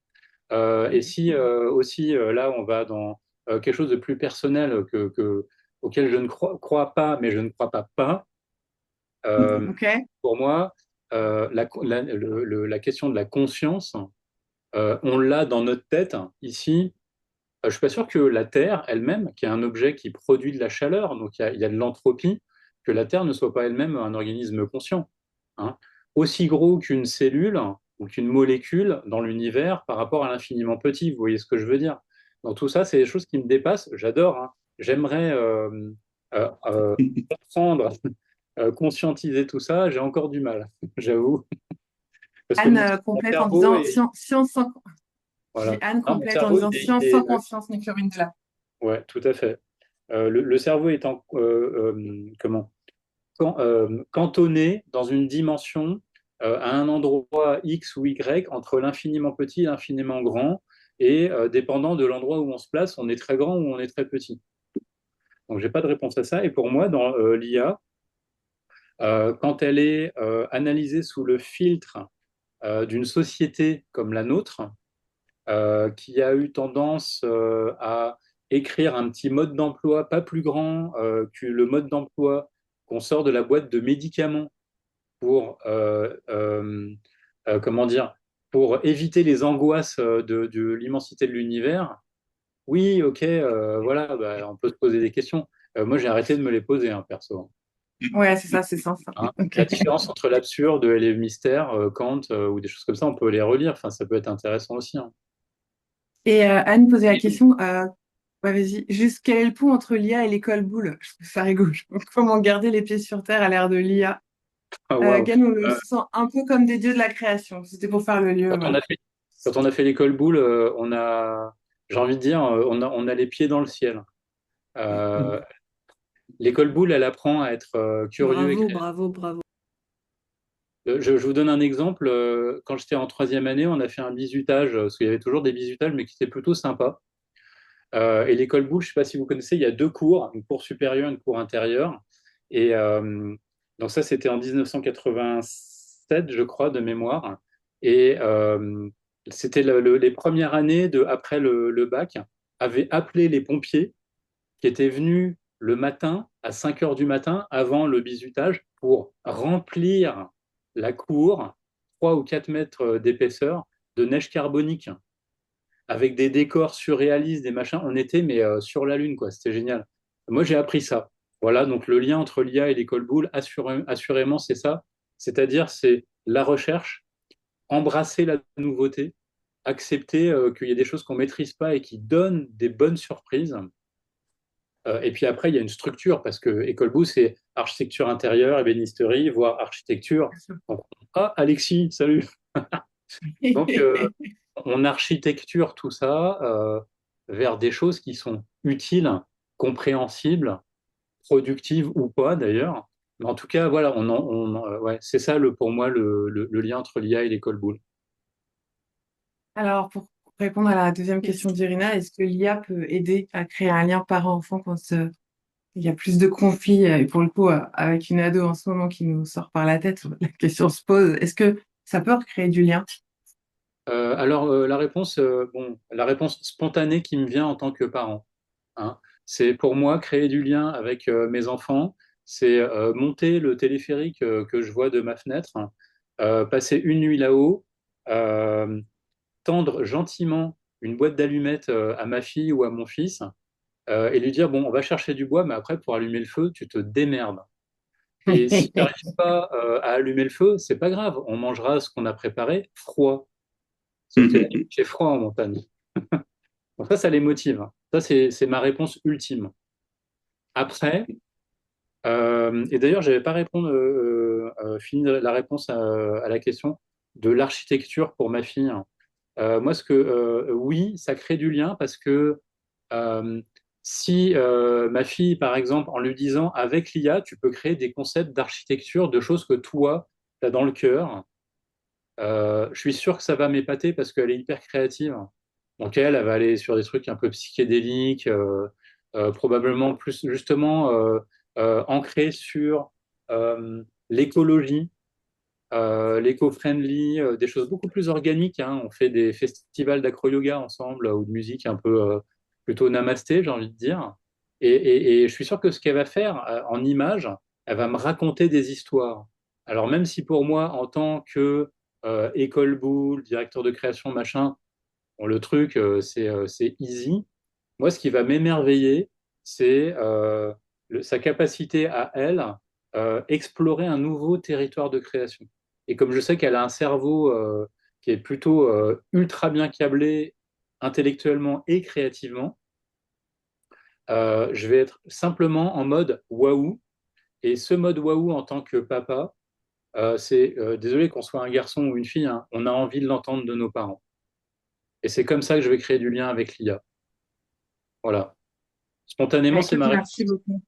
Et si aussi, là, on va dans quelque chose de plus personnel auquel je ne crois pas, mais je ne crois pas, Ok. pour moi, la question de la conscience, on l'a dans notre tête. Ici, je suis pas sûr que la Terre elle-même, qui est un objet qui produit de la chaleur, donc il y a de l'entropie, que la Terre ne soit pas elle-même un organisme conscient. Hein. Aussi gros qu'une cellule ou qu'une molécule dans l'univers par rapport à l'infiniment petit. Vous voyez ce que je veux dire? Dans tout ça, c'est des choses qui me dépassent. J'adore. Hein. J'aimerais euh, euh, comprendre, conscientiser tout ça. J'ai encore du mal, j'avoue. Parce que Anne mon complète en cerveau disant est. science sans... Je dis Voilà. Anne Non, mon complète en cerveau, disant science sans conscience n'est que ruine de là. ouais, tout à fait. Le cerveau étant comment cantonné dans une dimension à un endroit X ou Y entre l'infiniment petit et l'infiniment grand, et dépendant de l'endroit où on se place, on est très grand ou on est très petit. Donc j'ai pas de réponse à ça. Et pour moi, dans l'IA, quand elle est analysée sous le filtre d'une société comme la nôtre, qui a eu tendance à écrire un petit mode d'emploi pas plus grand que le mode d'emploi qu'on sort de la boîte de médicaments pour, comment dire, pour éviter les angoisses de l'immensité de l'univers. Oui, ok, voilà, bah, on peut se poser des questions. Moi, j'ai arrêté de me les poser, hein, perso. Ouais, c'est ça, c'est sens. Hein. Ok. La différence entre l'absurde et les mystères, Kant ou des choses comme ça, on peut les relire. Enfin, ça peut être intéressant aussi. Hein. Et Anne posait la question, ouais, vas-y, juste quel est le pont entre l'IA et l'école boule? Je trouve ça rigolo. Comment garder les pieds sur terre à l'ère de l'IA? Ah, waouh. Gwen, on se sent un peu comme des dieux de la création. C'était pour faire le lien. Quand on a fait, quand on a fait l'école boule, j'ai envie de dire, on a les pieds dans le ciel. Euh, L'école boule, elle apprend à être curieux et Bravo, créatif. bravo, bravo. Je vous donne un exemple. Quand j'étais en troisième année, on a fait un bizutage, parce qu'il y avait toujours des bizutages, mais qui étaient plutôt sympas. Et l'école boule, je ne sais pas si vous connaissez, il y a deux cours, une cour supérieure, une cour intérieure. Et donc ça, c'était en 1987, je crois, de mémoire. Et c'était les premières années après le bac, avaient appelé les pompiers qui étaient venus le matin, à 5 heures du matin, avant le bizutage, pour remplir la cour, 3 ou 4 mètres d'épaisseur, de neige carbonique, avec des décors surréalistes, des machins. On était mais sur la Lune, quoi. C'était génial. Moi, j'ai appris ça. Voilà, donc le lien entre l'IA et l'école Boulle, assurément, c'est ça. C'est-à-dire, c'est la recherche, embrasser la nouveauté, accepter qu'il y a des choses qu'on ne maîtrise pas et qui donnent des bonnes surprises. Et puis après, il y a une structure, parce que École Boulle, c'est architecture intérieure, ébénisterie, voire architecture. Donc, ah, Alexis, salut. Donc, on architecture tout ça vers des choses qui sont utiles, compréhensibles, productives ou pas d'ailleurs. Mais en tout cas, voilà, ouais, c'est ça pour moi le lien entre l'IA et l'école Boulle. Alors, pour répondre à la deuxième question d'Irina, est-ce que l'IA peut aider à créer un lien parent-enfant quand il y a plus de conflits? Et pour le coup, avec une ado en ce moment qui nous sort par la tête, la question se pose, est-ce que ça peut recréer du lien? Alors, la réponse spontanée qui me vient en tant que parent, hein, c'est pour moi créer du lien avec mes enfants, c'est monter le téléphérique que je vois de ma fenêtre, passer une nuit là-haut, euh, tendre gentiment une boîte d'allumettes à ma fille ou à mon fils et lui dire, bon, on va chercher du bois, mais après, pour allumer le feu, tu te démerdes. Et si tu n'arrives pas à allumer le feu, c'est pas grave, on mangera ce qu'on a préparé froid. Sauf qu'il fait froid en montagne. Donc ça les motive. Ça, c'est ma réponse ultime. Après, et d'ailleurs, je n'avais pas fini la réponse à la question de l'architecture pour ma fille. Moi, oui, ça crée du lien parce que euh, si ma fille, par exemple, en lui disant avec l'IA, tu peux créer des concepts d'architecture, de choses que toi, tu as dans le cœur, je suis sûr que ça va m'épater parce qu'elle est hyper créative. Donc elle va aller sur des trucs un peu psychédéliques, probablement plus justement ancrés sur l'écologie, l'éco-friendly, des choses beaucoup plus organiques, hein. On fait des festivals d'acro-yoga ensemble ou de musique un peu plutôt namasté, j'ai envie de dire. Et je suis sûr que ce qu'elle va faire en images, elle va me raconter des histoires. Alors même si pour moi, en tant que école boule, directeur de création, machin, bon, le truc, c'est easy. Moi, ce qui va m'émerveiller, c'est sa capacité à elle explorer un nouveau territoire de création. Et comme je sais qu'elle a un cerveau qui est plutôt ultra bien câblé intellectuellement et créativement, je vais être simplement en mode waouh. Et ce mode waouh en tant que papa, c'est désolé qu'on soit un garçon ou une fille, hein, on a envie de l'entendre de nos parents. Et c'est comme ça que je vais créer du lien avec l'IA. Voilà. Bah, Spontanément, c'est écoute, ma merci réponse. beaucoup.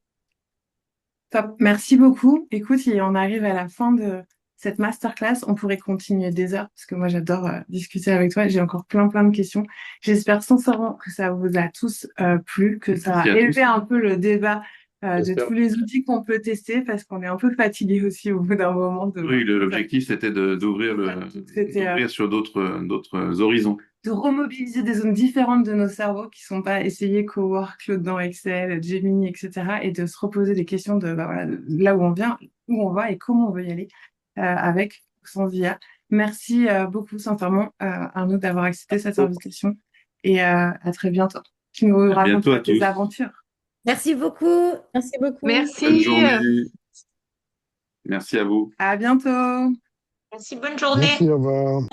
Top. Merci beaucoup. Écoute, on arrive à la fin de cette masterclass. On pourrait continuer des heures parce que moi, j'adore discuter avec toi. J'ai encore plein de questions. J'espère sincèrement que ça vous a tous plu, que ça Merci a à tous. élevé un peu le débat de J'espère. tous les outils qu'on peut tester parce qu'on est un peu fatigué aussi au bout d'un moment de Oui, voir tout ça. l'objectif, c'était C'était d'ouvrir sur d'autres horizons. de remobiliser des zones différentes de nos cerveaux qui sont pas essayés cowork, Claude dans Excel, Gemini, etc. et de se reposer des questions de, bah, voilà, de là où on vient, où on va et comment on veut y aller avec ou sans IA. Merci beaucoup sincèrement Arnaud d'avoir accepté cette invitation et à très bientôt. Tu nous À bientôt raconteras à tes tous. aventures. Merci beaucoup. Merci beaucoup. Bonne Merci. journée. Merci à vous. À bientôt. Merci, bonne journée. Merci, au revoir.